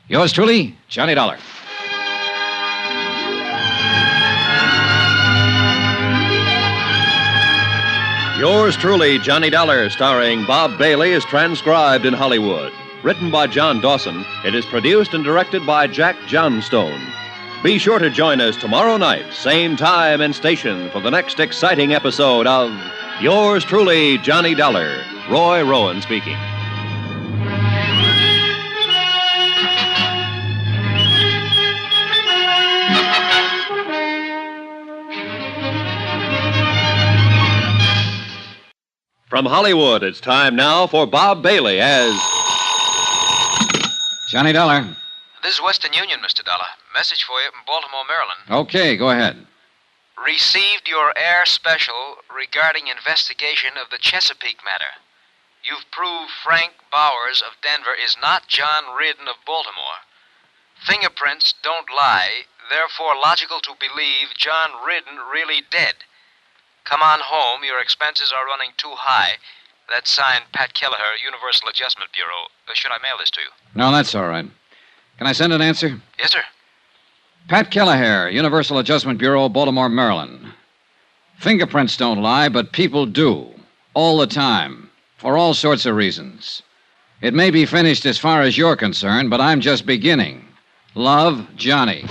Yours truly, Johnny Dollar. Yours truly, Johnny Dollar, starring Bob Bailey, is transcribed in Hollywood. Written by John Dawson, it is produced and directed by Jack Johnstone. Be sure to join us tomorrow night, same time and station, for the next exciting episode of Yours truly, Johnny Dollar. Roy Rowan speaking. From Hollywood, it's time now for Bob Bailey as Johnny Dollar. This is Western Union, Mr. Dollar. Message for you from Baltimore, Maryland. Okay, go ahead. Received your air special regarding investigation of the Chesapeake matter. You've proved Frank Bowers of Denver is not John Reardon of Baltimore. Fingerprints don't lie, therefore logical to believe John Reardon really dead. Come on home, your expenses are running too high. That's signed Pat Kelleher, Universal Adjustment Bureau. Should I mail this to you? No, that's all right. Can I send an answer? Yes, sir. Pat Kelleher, Universal Adjustment Bureau, Baltimore, Maryland. Fingerprints don't lie, but people do. All the time. For all sorts of reasons. It may be finished as far as you're concerned, but I'm just beginning. Love, Johnny.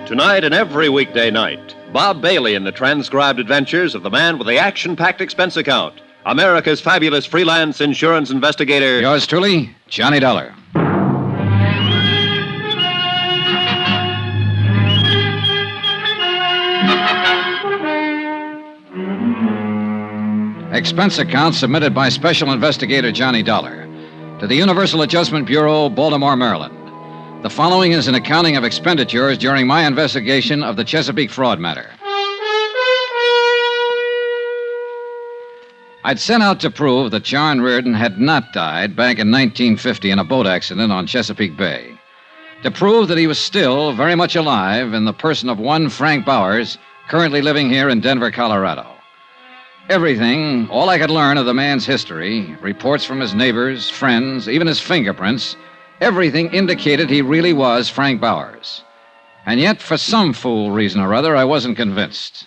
Tonight and every weekday night, Bob Bailey in the transcribed adventures of the man with the action-packed expense account, America's fabulous freelance insurance investigator. Yours truly, Johnny Dollar. Expense account submitted by Special Investigator Johnny Dollar to the Universal Adjustment Bureau, Baltimore, Maryland. The following is an accounting of expenditures during my investigation of the Chesapeake fraud matter. I'd sent out to prove that John Reardon had not died back in 1950 in a boat accident on Chesapeake Bay. To prove that he was still very much alive in the person of one Frank Bowers, currently living here in Denver, Colorado. Everything, all I could learn of the man's history, reports from his neighbors, friends, even his fingerprints, everything indicated he really was Frank Bowers. And yet, for some fool reason or other, I wasn't convinced.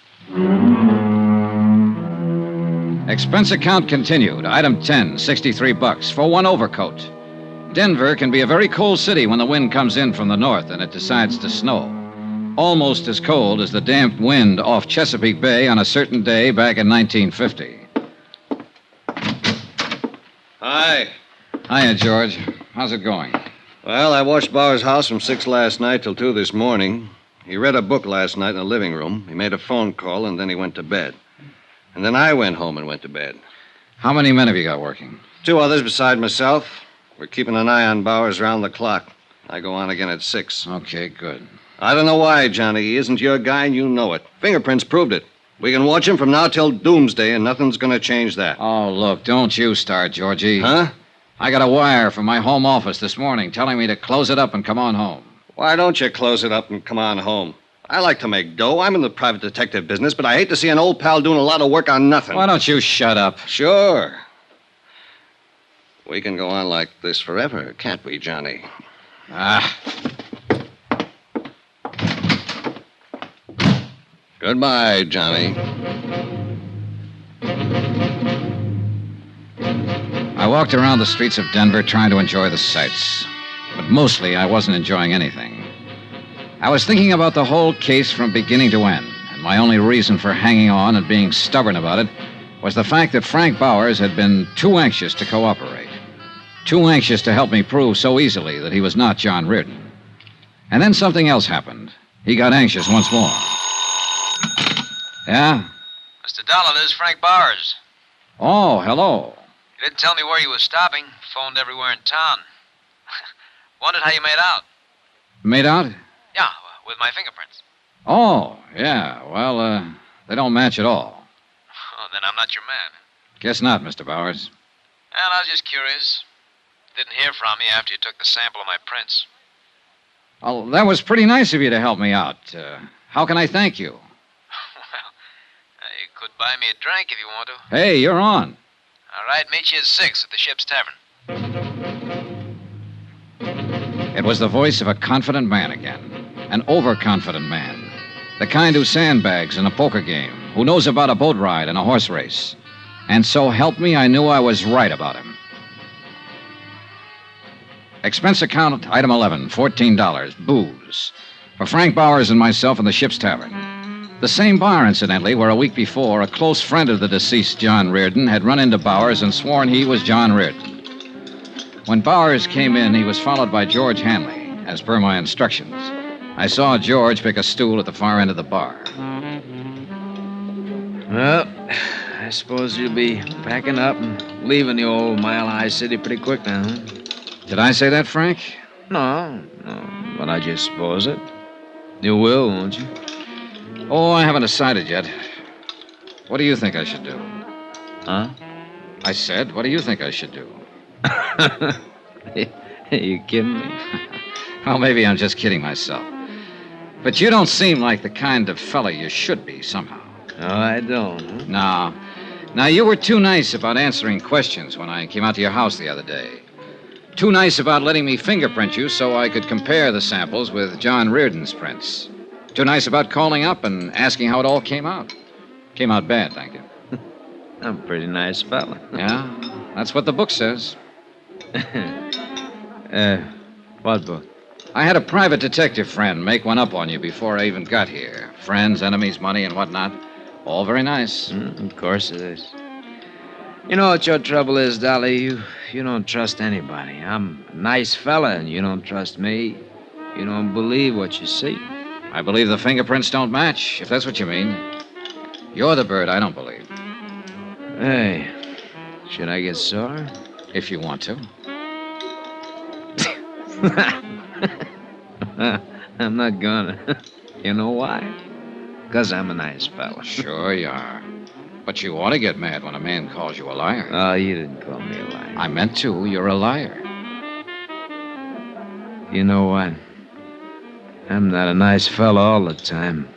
Expense account continued. Item 10, $63 for one overcoat. Denver can be a very cold city when the wind comes in from the north and it decides to snow. Almost as cold as the damp wind off Chesapeake Bay on a certain day back in 1950. Hi. Hiya, George. How's it going? Well, I watched Bauer's house from 6 last night till 2 this morning. He read a book last night in the living room. He made a phone call, and then he went to bed. And then I went home and went to bed. How many men have you got working? 2 others beside myself. We're keeping an eye on Bowers round the clock. I go on again at 6. Okay, good. I don't know why, Johnny. He isn't your guy, and you know it. Fingerprints proved it. We can watch him from now till doomsday, and nothing's going to change that. Oh, look, don't you start, Georgie. Huh? I got a wire from my home office this morning telling me to close it up and come on home. Why don't you close it up and come on home? I like to make dough. I'm in the private detective business, but I hate to see an old pal doing a lot of work on nothing. Why don't you shut up? Sure. We can go on like this forever, can't we, Johnny? Ah. Goodbye, Johnny. I I walked around the streets of Denver trying to enjoy the sights. But mostly, I wasn't enjoying anything. I was thinking about the whole case from beginning to end, and my only reason for hanging on and being stubborn about it was the fact that Frank Bowers had been too anxious to cooperate. Too anxious to help me prove so easily that he was not John Reardon. And then something else happened. He got anxious once more. Yeah? Mr. Dollar, this is Frank Bowers. Oh, hello. You didn't tell me where you were stopping. Phoned everywhere in town. Wondered how you made out. Made out? Yeah, with my fingerprints. Oh, yeah. Well, they don't match at all. Oh, then I'm not your man. Guess not, Mr. Bowers. Well, I was just curious. Didn't hear from you after you took the sample of my prints. Well, that was pretty nice of you to help me out. How can I thank you? Well, you could buy me a drink if you want to. Hey, you're on. All right, meet you at 6 at the Ship's Tavern. It was the voice of a confident man again. An overconfident man. The kind who sandbags in a poker game, who knows about a boat ride and a horse race. And so help me, I knew I was right about him. Expense account, item 11, $14, booze. For Frank Bowers and myself in the Ship's Tavern. The same bar, incidentally, where a week before, a close friend of the deceased John Reardon had run into Bowers and sworn he was John Reardon. When Bowers came in, he was followed by George Hanley, as per my instructions. I saw George pick a stool at the far end of the bar. Well, I suppose you'll be packing up and leaving the old Mile High City pretty quick now, huh? Did I say that, Frank? No, but I just suppose it. You will, won't you? Oh, I haven't decided yet. What do you think I should do? Huh? I said, what do you think I should do? Are you kidding me? Well, maybe I'm just kidding myself. But you don't seem like the kind of fella you should be, somehow. Oh, I don't, huh? No. Now, you were too nice about answering questions when I came out to your house the other day. Too nice about letting me fingerprint you so I could compare the samples with John Reardon's prints. Too nice about calling up and asking how it all came out. Came out bad, thank you. I'm a pretty nice fella. Yeah, that's what the book says. What book? I had a private detective friend make one up on you before I even got here. Friends, enemies, money, and whatnot. All very nice. Of course it is. You know what your trouble is, Dolly? You don't trust anybody. I'm a nice fella, and you don't trust me. You don't believe what you see. I believe the fingerprints don't match, if that's what you mean. You're the bird I don't believe. Hey, should I get sore? If you want to. I'm not gonna. You know why? Because I'm a nice fella. Sure you are. But you ought to get mad when a man calls you a liar. Oh, you didn't call me a liar. I meant to. You're a liar. You know what? I'm not a nice fella all the time.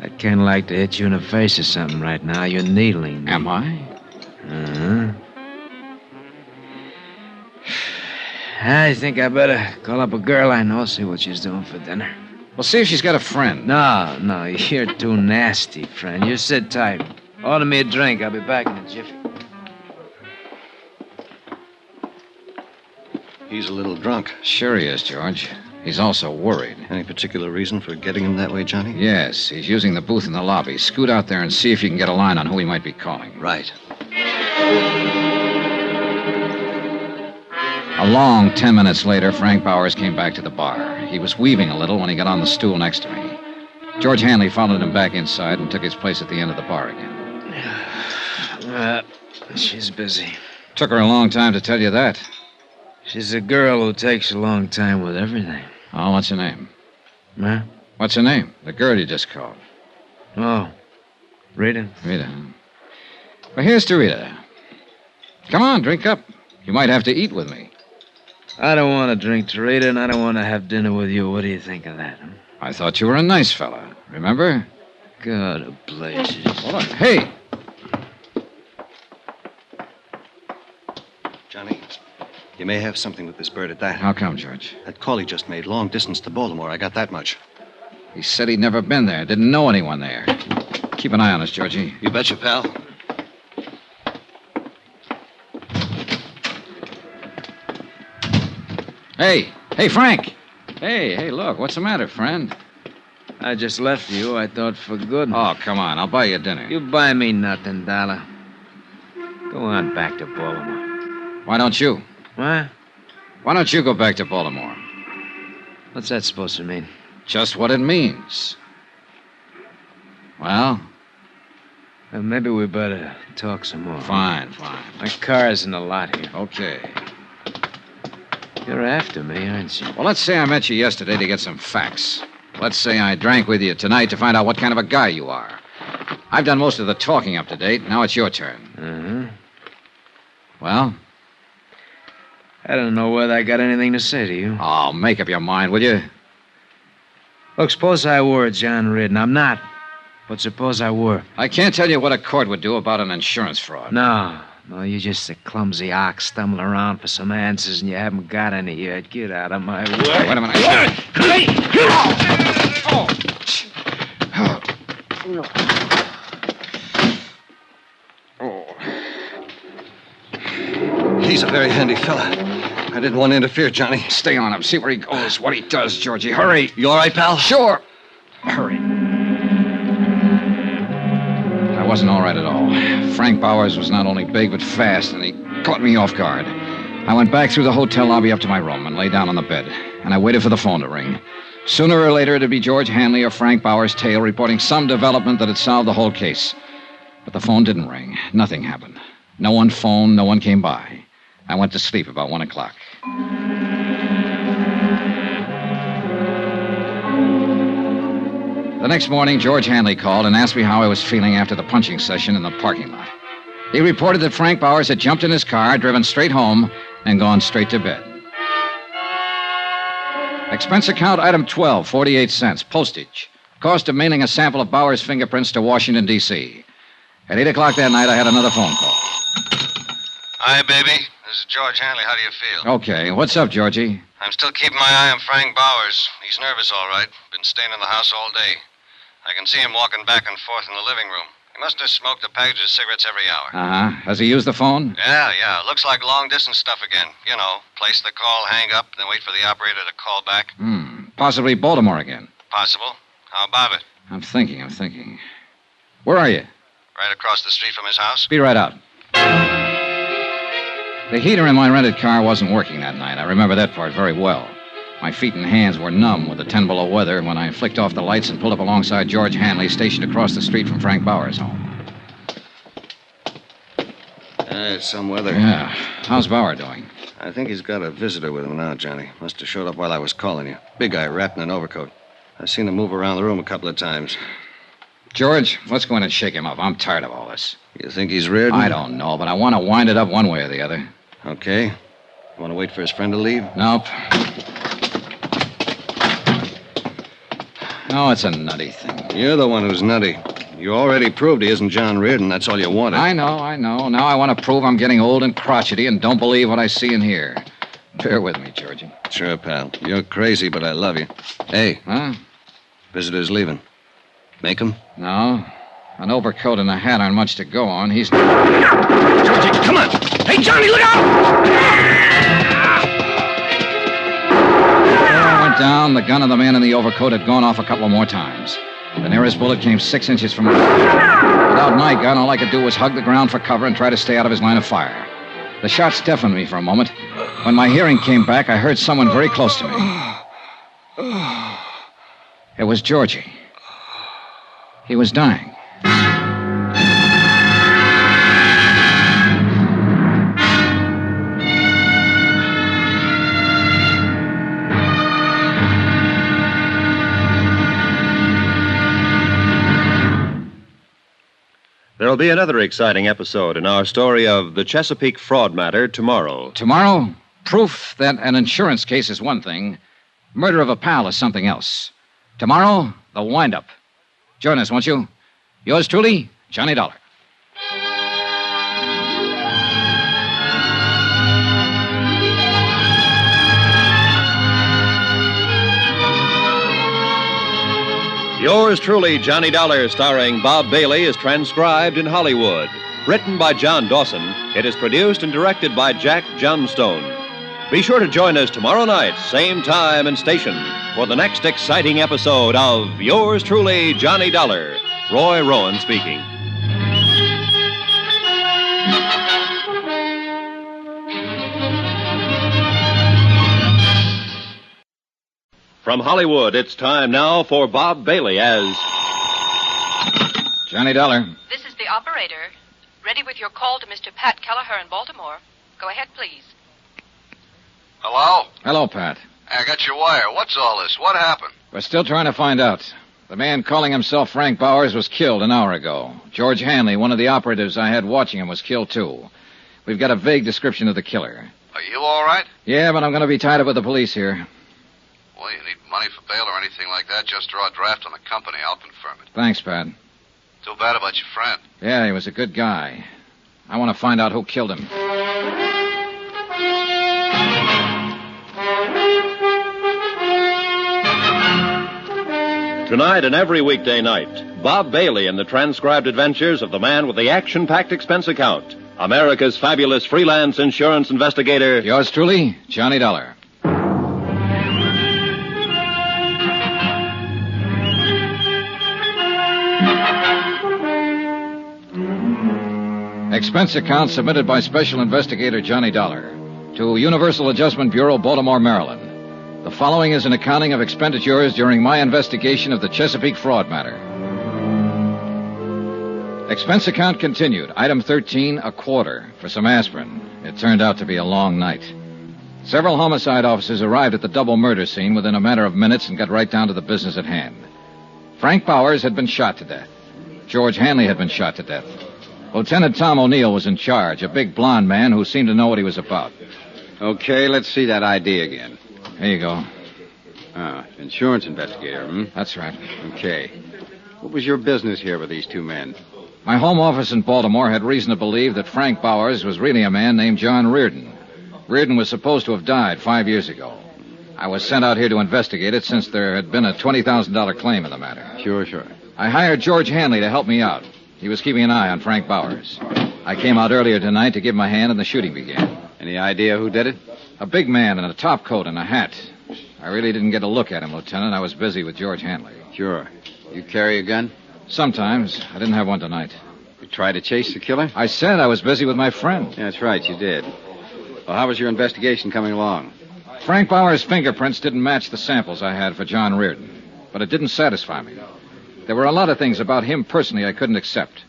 I'd kind of like to hit you in the face or something right now. You're needling me. Am I? Uh-huh. I think I better call up a girl I know, see what she's doing for dinner. Well, see if she's got a friend. No, you're too nasty, friend. You sit tight. Order me a drink. I'll be back in a jiffy. He's a little drunk. Sure he is, George. He's also worried. Any particular reason for getting him that way, Johnny? Yes, he's using the booth in the lobby. Scoot out there and see if you can get a line on who he might be calling. Right. A long 10 minutes later, Frank Bowers came back to the bar. He was weaving a little when he got on the stool next to me. George Hanley followed him back inside and took his place at the end of the bar again. She's busy. Took her a long time to tell you that. She's a girl who takes a long time with everything. Oh, what's her name? Huh? What's her name? The girl you just called. Oh, Rita. Rita. Well, here's to Rita. Come on, drink up. You might have to eat with me. I don't want to drink to Rita, and I don't want to have dinner with you. What do you think of that, huh? I thought you were a nice fella. Remember? God of blazes. Hold on. Hey! Johnny, you may have something with this bird at that. How come, George? That call he just made, long distance to Baltimore. I got that much. He said he'd never been there, didn't know anyone there. Keep an eye on us, Georgie. You betcha, pal. Hey, Frank. Hey, look, what's the matter, friend? I just left for you, I thought, for good. Oh, come on, I'll buy you dinner. You buy me nothing, Dollar. Go on back to Baltimore. Why don't you? What? Why don't you go back to Baltimore? What's that supposed to mean? Just what it means. Well? Maybe we better talk some more. Fine. My car's in the lot here. Okay. You're after me, aren't you? Well, let's say I met you yesterday to get some facts. Let's say I drank with you tonight to find out what kind of a guy you are. I've done most of the talking up to date. Now it's your turn. Uh-huh. Well? I don't know whether I got anything to say to you. Oh, make up your mind, will you? Look, suppose I were John Ridden. I'm not. But suppose I were. I can't tell you what a court would do about an insurance fraud. No, you're just a clumsy ox stumbling around for some answers, and you haven't got any yet. Get out of my way. Wait a minute. He's a very handy fella. I didn't want to interfere, Johnny. Stay on him. See where he goes, what he does, Georgie. Hurry. You all right, pal? Sure. Hurry. I wasn't all right at all. Frank Bowers was not only big, but fast, and he caught me off guard. I went back through the hotel lobby up to my room and lay down on the bed, and I waited for the phone to ring. Sooner or later, it'd be George Hanley or Frank Bowers' tale reporting some development that had solved the whole case. But the phone didn't ring. Nothing happened. No one phoned, no one came by. I went to sleep about 1 o'clock. The next morning, George Hanley called and asked me how I was feeling after the punching session in the parking lot. He reported that Frank Bowers had jumped in his car, driven straight home, and gone straight to bed. Expense account item 12, 48 cents, postage. Cost of mailing a sample of Bowers' fingerprints to Washington, D.C. At 8 o'clock that night, I had another phone call. Hi, baby. This is George Hanley. How do you feel? Okay, what's up, Georgie? I'm still keeping my eye on Frank Bowers. He's nervous, all right. Been staying in the house all day. I can see him walking back and forth in the living room. He must have smoked a package of cigarettes every hour. Uh-huh. Has he used the phone? Yeah. Looks like long-distance stuff again. You know, place the call, hang up, then wait for the operator to call back. Possibly Baltimore again. Possible. How about it? I'm thinking. Where are you? Right across the street from his house. Be right out. The heater in my rented car wasn't working that night. I remember that part very well. My feet and hands were numb with the 10 below weather when I flicked off the lights and pulled up alongside George Hanley, stationed across the street from Frank Bowers' home. It's some weather. Yeah. How's Bauer doing? I think he's got a visitor with him now, Johnny. Must have showed up while I was calling you. Big guy wrapped in an overcoat. I've seen him move around the room a couple of times. George, let's go in and shake him up. I'm tired of all this. You think he's reared? I don't know, but I want to wind it up one way or the other. Okay. You want to wait for his friend to leave? Nope. No, it's a nutty thing. You're the one who's nutty. You already proved he isn't John Reardon. That's all you wanted. I know. Now I want to prove I'm getting old and crotchety and don't believe what I see and hear. Bear with me, Georgie. Sure, pal. You're crazy, but I love you. Hey. Huh? Visitor's leaving. Make him? No. An overcoat and a hat aren't much to go on. He's... Georgie, come on! Hey, Johnny, look out! Before I went down, the gun of the man in the overcoat had gone off a couple more times. The nearest bullet came 6 inches from my head. Without my gun, all I could do was hug the ground for cover and try to stay out of his line of fire. The shots deafened me for a moment. When my hearing came back, I heard someone very close to me. It was Georgie. He was dying. There'll be another exciting episode in our story of the Chesapeake fraud matter tomorrow. Tomorrow, proof that an insurance case is one thing, murder of a pal is something else. Tomorrow, the wind-up. Join us, won't you? Yours truly, Johnny Dollar. Yours truly, Johnny Dollar, starring Bob Bailey, is transcribed in Hollywood. Written by John Dawson, it is produced and directed by Jack Johnstone. Be sure to join us tomorrow night, same time and station, for the next exciting episode of Yours Truly, Johnny Dollar. Roy Rowan speaking. From Hollywood, it's time now for Bob Bailey as Johnny Dollar. This is the operator. Ready with your call to Mr. Pat Kelleher in Baltimore. Go ahead, please. Hello? Hello, Pat. I got your wire. What's all this? What happened? We're still trying to find out. The man calling himself Frank Bowers was killed an hour ago. George Hanley, one of the operatives I had watching him, was killed, too. We've got a vague description of the killer. Are you all right? Yeah, but I'm going to be tied up with the police here. Well, you need money for bail or anything like that, just draw a draft on the company. I'll confirm it. Thanks, Pat. Too bad about your friend. Yeah, he was a good guy. I want to find out who killed him. Tonight and every weekday night, Bob Bailey in the transcribed adventures of the man with the action-packed expense account, America's fabulous freelance insurance investigator. Yours truly, Johnny Dollar. Expense account submitted by Special Investigator Johnny Dollar to Universal Adjustment Bureau, Baltimore, Maryland. The following is an accounting of expenditures during my investigation of the Chesapeake fraud matter. Expense account continued. Item 13, a quarter for some aspirin. It turned out to be a long night. Several homicide officers arrived at the double murder scene within a matter of minutes and got right down to the business at hand. Frank Bowers had been shot to death. George Hanley had been shot to death. Lieutenant Tom O'Neill was in charge, a big blond man who seemed to know what he was about. Okay, let's see that ID again. Here you go. Insurance investigator, That's right. Okay. What was your business here with these two men? My home office in Baltimore had reason to believe that Frank Bowers was really a man named John Reardon. Reardon was supposed to have died 5 years ago. I was sent out here to investigate it since there had been a $20,000 claim in the matter. Sure. I hired George Hanley to help me out. He was keeping an eye on Frank Bowers. I came out earlier tonight to give him a hand, and the shooting began. Any idea who did it? A big man in a top coat and a hat. I really didn't get a look at him, Lieutenant. I was busy with George Hanley. Sure. You carry a gun? Sometimes. I didn't have one tonight. You tried to chase the killer? I said I was busy with my friend. Yeah, that's right, you did. Well, how was your investigation coming along? Frank Bowers' fingerprints didn't match the samples I had for John Reardon, but it didn't satisfy me. There were a lot of things about him personally I couldn't accept.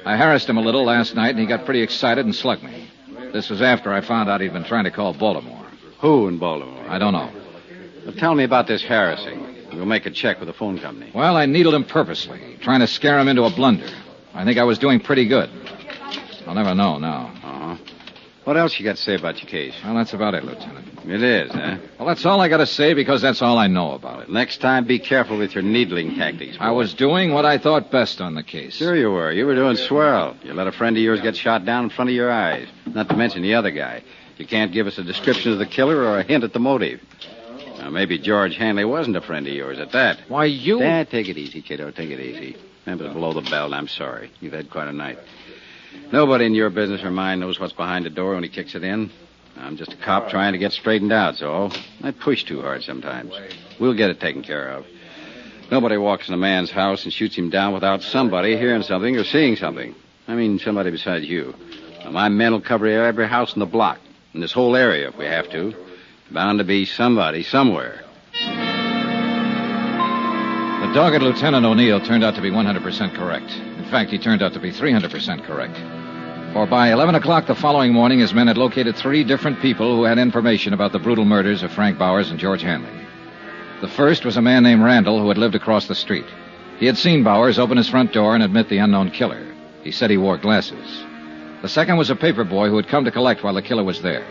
I harassed him a little last night, and he got pretty excited and slugged me. This was after I found out he'd been trying to call Baltimore. Who in Baltimore? I don't know. Well, tell me about this harassing. We'll make a check with the phone company. Well, I needled him purposely, trying to scare him into a blunder. I think I was doing pretty good. I'll never know now. Uh-huh. What else you got to say about your case? Well, that's about it, Lieutenant. It is, huh? Well, that's all I got to say because that's all I know about it. Next time, be careful with your needling tactics. Boy. I was doing what I thought best on the case. Sure you were. You were doing swell. You let a friend of yours get shot down in front of your eyes. Not to mention the other guy. You can't give us a description of the killer or a hint at the motive. Now, maybe George Hanley wasn't a friend of yours at that. Why, you... Dad, take it easy, kiddo. Take it easy. Remember to blow the bell. I'm sorry. You've had quite a night. Nobody in your business or mine knows what's behind the door when he kicks it in. I'm just a cop trying to get straightened out, so I push too hard sometimes. We'll get it taken care of. Nobody walks in a man's house and shoots him down without somebody hearing something or seeing something. I mean, somebody besides you. Now, my men will cover every house in the block, in this whole area if we have to. Bound to be somebody somewhere. The dogged Lieutenant O'Neill turned out to be 100% correct. In fact, he turned out to be 300% correct. For by 11 o'clock the following morning, his men had located 3 different people who had information about the brutal murders of Frank Bowers and George Hanley. The first was a man named Randall who had lived across the street. He had seen Bowers open his front door and admit the unknown killer. He said he wore glasses. The second was a paper boy who had come to collect while the killer was there.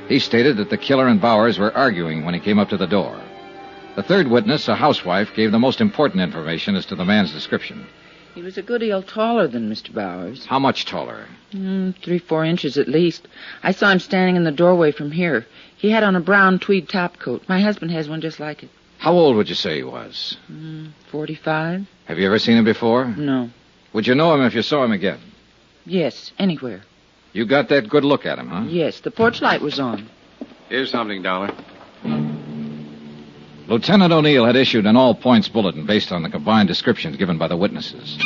He stated that the killer and Bowers were arguing when he came up to the door. The third witness, a housewife, gave the most important information as to the man's description. He was a good deal taller than Mr. Bowers. How much taller? 3-4 inches at least. I saw him standing in the doorway from here. He had on a brown tweed topcoat. My husband has one just like it. How old would you say he was? 45. Have you ever seen him before? No. Would you know him if you saw him again? Yes, anywhere. You got that good look at him, huh? Yes, the porch light was on. Here's something, Dollar. Lieutenant O'Neill had issued an all-points bulletin based on the combined descriptions given by the witnesses.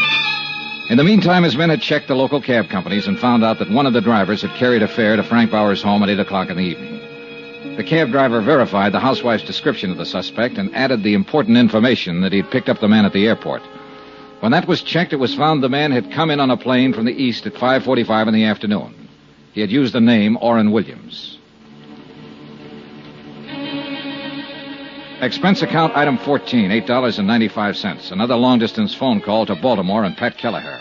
In the meantime, his men had checked the local cab companies and found out that one of the drivers had carried a fare to Frank Bauer's home at 8 o'clock in the evening. The cab driver verified the housewife's description of the suspect and added the important information that he'd picked up the man at the airport. When that was checked, it was found the man had come in on a plane from the east at 5:45 in the afternoon. He had used the name Orrin Williams. Expense account item 14, $8.95. Another long-distance phone call to Baltimore and Pat Kelleher.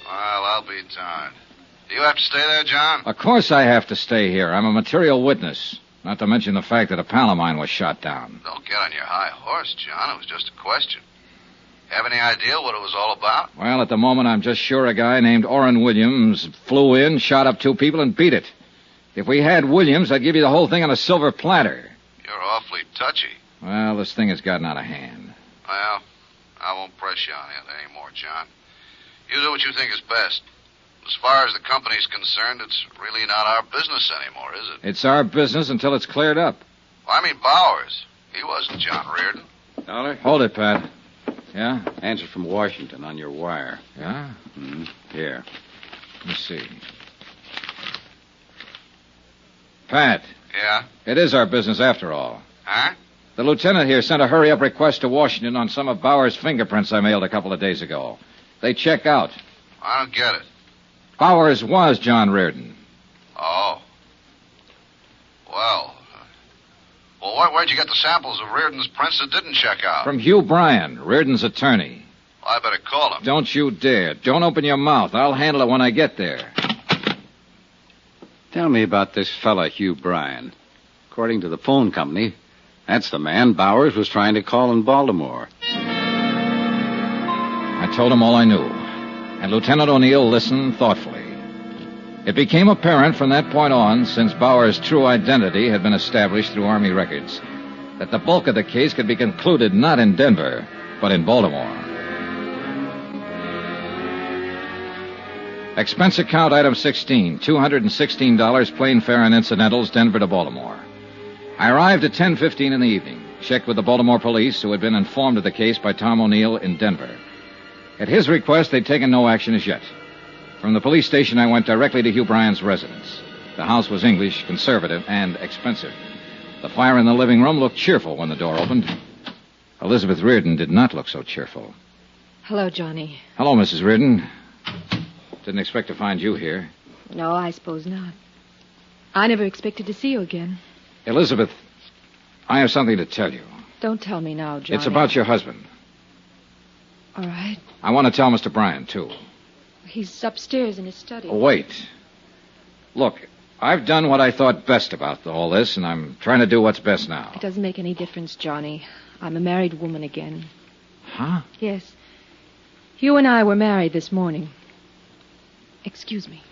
Well, I'll be darned. Do you have to stay there, John? Of course I have to stay here. I'm a material witness. Not to mention the fact that a pal of mine was shot down. Don't get on your high horse, John. It was just a question. Have any idea what it was all about? Well, at the moment, I'm just sure a guy named Orrin Williams flew in, shot up 2 people, and beat it. If we had Williams, I'd give you the whole thing on a silver platter. You're awfully touchy. Well, this thing has gotten out of hand. Well, I won't press you on it anymore, John. You do what you think is best. As far as the company's concerned, it's really not our business anymore, is it? It's our business until it's cleared up. Well, I mean Bowers. He wasn't John Reardon. Dollar? Hold it, Pat. Yeah? Answer from Washington on your wire. Yeah? Mm-hmm. Here. Let me see. Pat. Yeah? It is our business after all. Huh? The lieutenant here sent a hurry-up request to Washington on some of Bauer's fingerprints I mailed a couple of days ago. They check out. I don't get it. Bowers was John Reardon. Oh. Well, where'd you get the samples of Reardon's prints that didn't check out? From Hugh Bryan, Reardon's attorney. Well, I better call him. Don't you dare. Don't open your mouth. I'll handle it when I get there. Tell me about this fella, Hugh Bryan. According to the phone company, that's the man Bowers was trying to call in Baltimore. I told him all I knew, and Lieutenant O'Neill listened thoughtfully. It became apparent from that point on, since Bauer's true identity had been established through Army records, that the bulk of the case could be concluded not in Denver, but in Baltimore. Expense account item 16, $216 plane fare and incidentals, Denver to Baltimore. I arrived at 10:15 in the evening, checked with the Baltimore police, who had been informed of the case by Tom O'Neill in Denver. At his request, they'd taken no action as yet. From the police station, I went directly to Hugh Bryan's residence. The house was English, conservative, and expensive. The fire in the living room looked cheerful when the door opened. Elizabeth Reardon did not look so cheerful. Hello, Johnny. Hello, Mrs. Reardon. Didn't expect to find you here. No, I suppose not. I never expected to see you again. Elizabeth, I have something to tell you. Don't tell me now, Johnny. It's about your husband. All right. I want to tell Mr. Bryan, too. He's upstairs in his study. Oh, wait. Look, I've done what I thought best about all this, and I'm trying to do what's best now. It doesn't make any difference, Johnny. I'm a married woman again. Huh? Yes. Hugh and I were married this morning. Excuse me.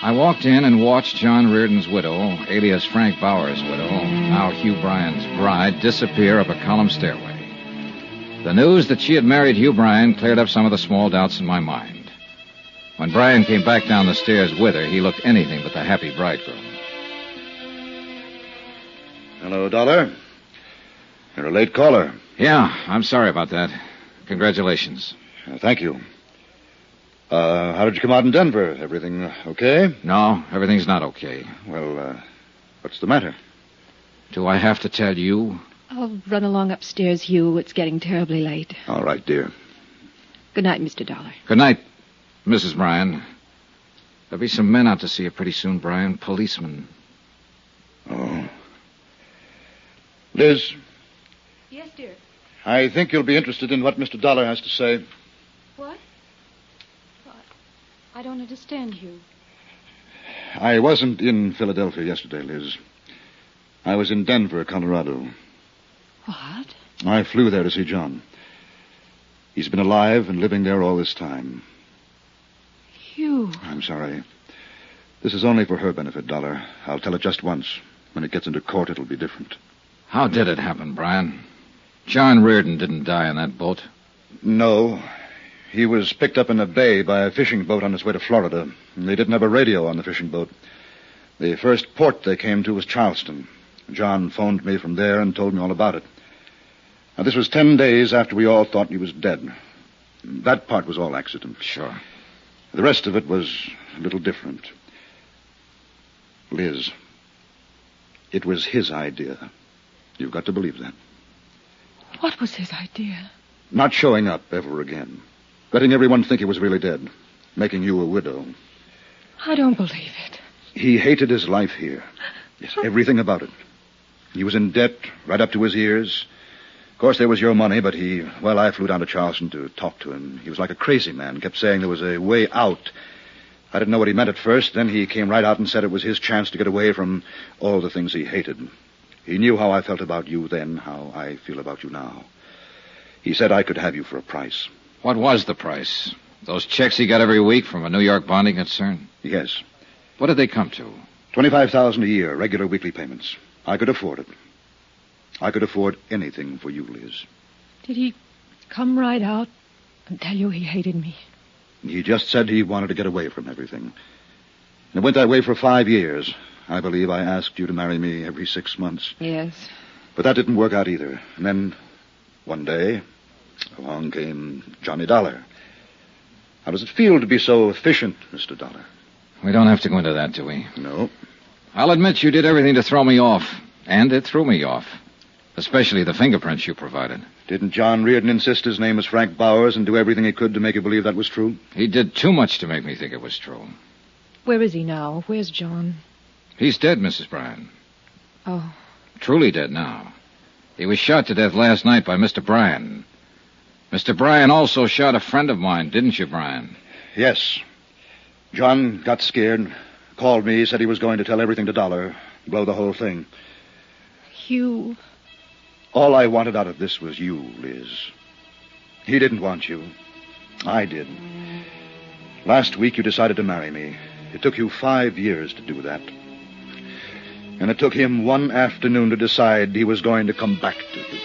I walked in and watched John Reardon's widow, alias Frank Bauer's widow, now Hugh Bryan's bride, disappear up a column stairway. The news that she had married Hugh Bryan cleared up some of the small doubts in my mind. When Bryan came back down the stairs with her, he looked anything but the happy bridegroom. Hello, Dollar. You're a late caller. Yeah, I'm sorry about that. Congratulations. Thank you. How did you come out in Denver? Everything okay? No, everything's not okay. Well, what's the matter? Do I have to tell you? I'll run along upstairs, Hugh. It's getting terribly late. All right, dear. Good night, Mr. Dollar. Good night, Mrs. Bryan. There'll be some men out to see you pretty soon, Bryan. Policemen. Oh. Liz, Yes, dear. I think you'll be interested in what Mr. Dollar has to say. What? I don't understand, Hugh. I wasn't in Philadelphia yesterday, Liz. I was in Denver, Colorado. What? I flew there to see John. He's been alive and living there all this time. Hugh. I'm sorry. This is only for her benefit, Dollar. I'll tell it just once. When it gets into court, it'll be different. How did it happen, Bryan? John Reardon didn't die in that boat. No. He was picked up in a bay by a fishing boat on his way to Florida. And they didn't have a radio on the fishing boat. The first port they came to was Charleston. John phoned me from there and told me all about it. Now, this was 10 days after we all thought he was dead. That part was all accident. Sure. The rest of it was a little different. Liz, it was his idea. You've got to believe that. What was his idea? Not showing up ever again. Letting everyone think he was really dead. Making you a widow. I don't believe it. He hated his life here. Yes, everything about it. He was in debt right up to his ears. Of course, there was your money, but I flew down to Charleston to talk to him. He was like a crazy man, kept saying there was a way out. I didn't know what he meant at first. Then he came right out and said it was his chance to get away from all the things he hated. He knew how I felt about you then, how I feel about you now. He said I could have you for a price. What was the price? Those checks he got every week from a New York bonding concern? Yes. What did they come to? $25,000 a year, regular weekly payments. I could afford it. I could afford anything for you, Liz. Did he come right out and tell you he hated me? He just said he wanted to get away from everything. And it went that way for 5 years. I believe I asked you to marry me every 6 months. Yes. But that didn't work out either. And then, one day, along came Johnny Dollar. How does it feel to be so efficient, Mr. Dollar? We don't have to go into that, do we? No. I'll admit you did everything to throw me off. And it threw me off. Especially the fingerprints you provided. Didn't John Reardon insist his name was Frank Bowers and do everything he could to make you believe that was true? He did too much to make me think it was true. Where is he now? Where's John? He's dead, Mrs. Bryan. Oh. Truly dead now. He was shot to death last night by Mr. Bryan. Mr. Bryan also shot a friend of mine, didn't you, Bryan? Yes. John got scared, called me, said he was going to tell everything to Dollar, blow the whole thing. Hugh. All I wanted out of this was you, Liz. He didn't want you. I did. Last week you decided to marry me. It took you 5 years to do that. And it took him one afternoon to decide he was going to come back to you.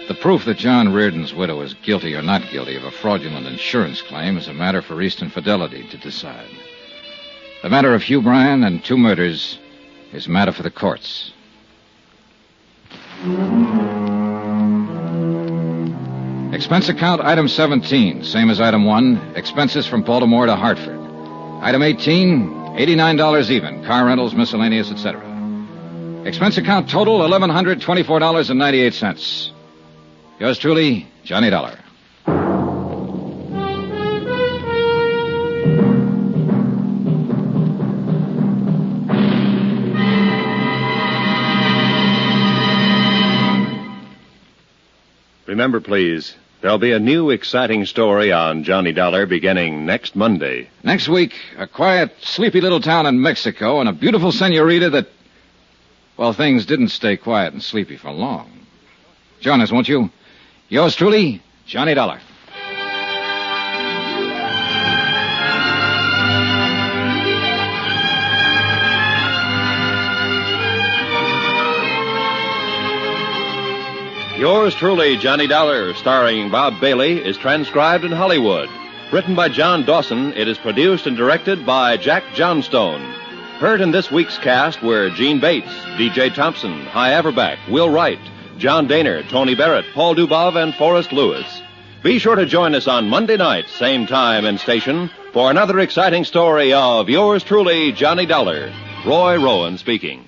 The proof that John Reardon's widow is guilty or not guilty of a fraudulent insurance claim is a matter for Eastern Fidelity to decide. The matter of Hugh Bryan and 2 murders is a matter for the courts. Expense account item 17, same as item 1, expenses from Baltimore to Hartford. Item 18, $89 even, car rentals, miscellaneous, etc. Expense account total, $1,124.98. Yours truly, Johnny Dollar. Remember, please, there'll be a new exciting story on Johnny Dollar beginning next Monday. Next week, a quiet, sleepy little town in Mexico and a beautiful senorita that... Well, things didn't stay quiet and sleepy for long. Join us, won't you? Yours truly, Johnny Dollar. Yours truly, Johnny Dollar, starring Bob Bailey, is transcribed in Hollywood. Written by John Dawson, it is produced and directed by Jack Johnstone. Heard in this week's cast were Gene Bates, D.J. Thompson, Hy Averback, Will Wright, John Daner, Tony Barrett, Paul Dubov, and Forrest Lewis. Be sure to join us on Monday night, same time and station, for another exciting story of Yours truly, Johnny Dollar. Roy Rowan speaking.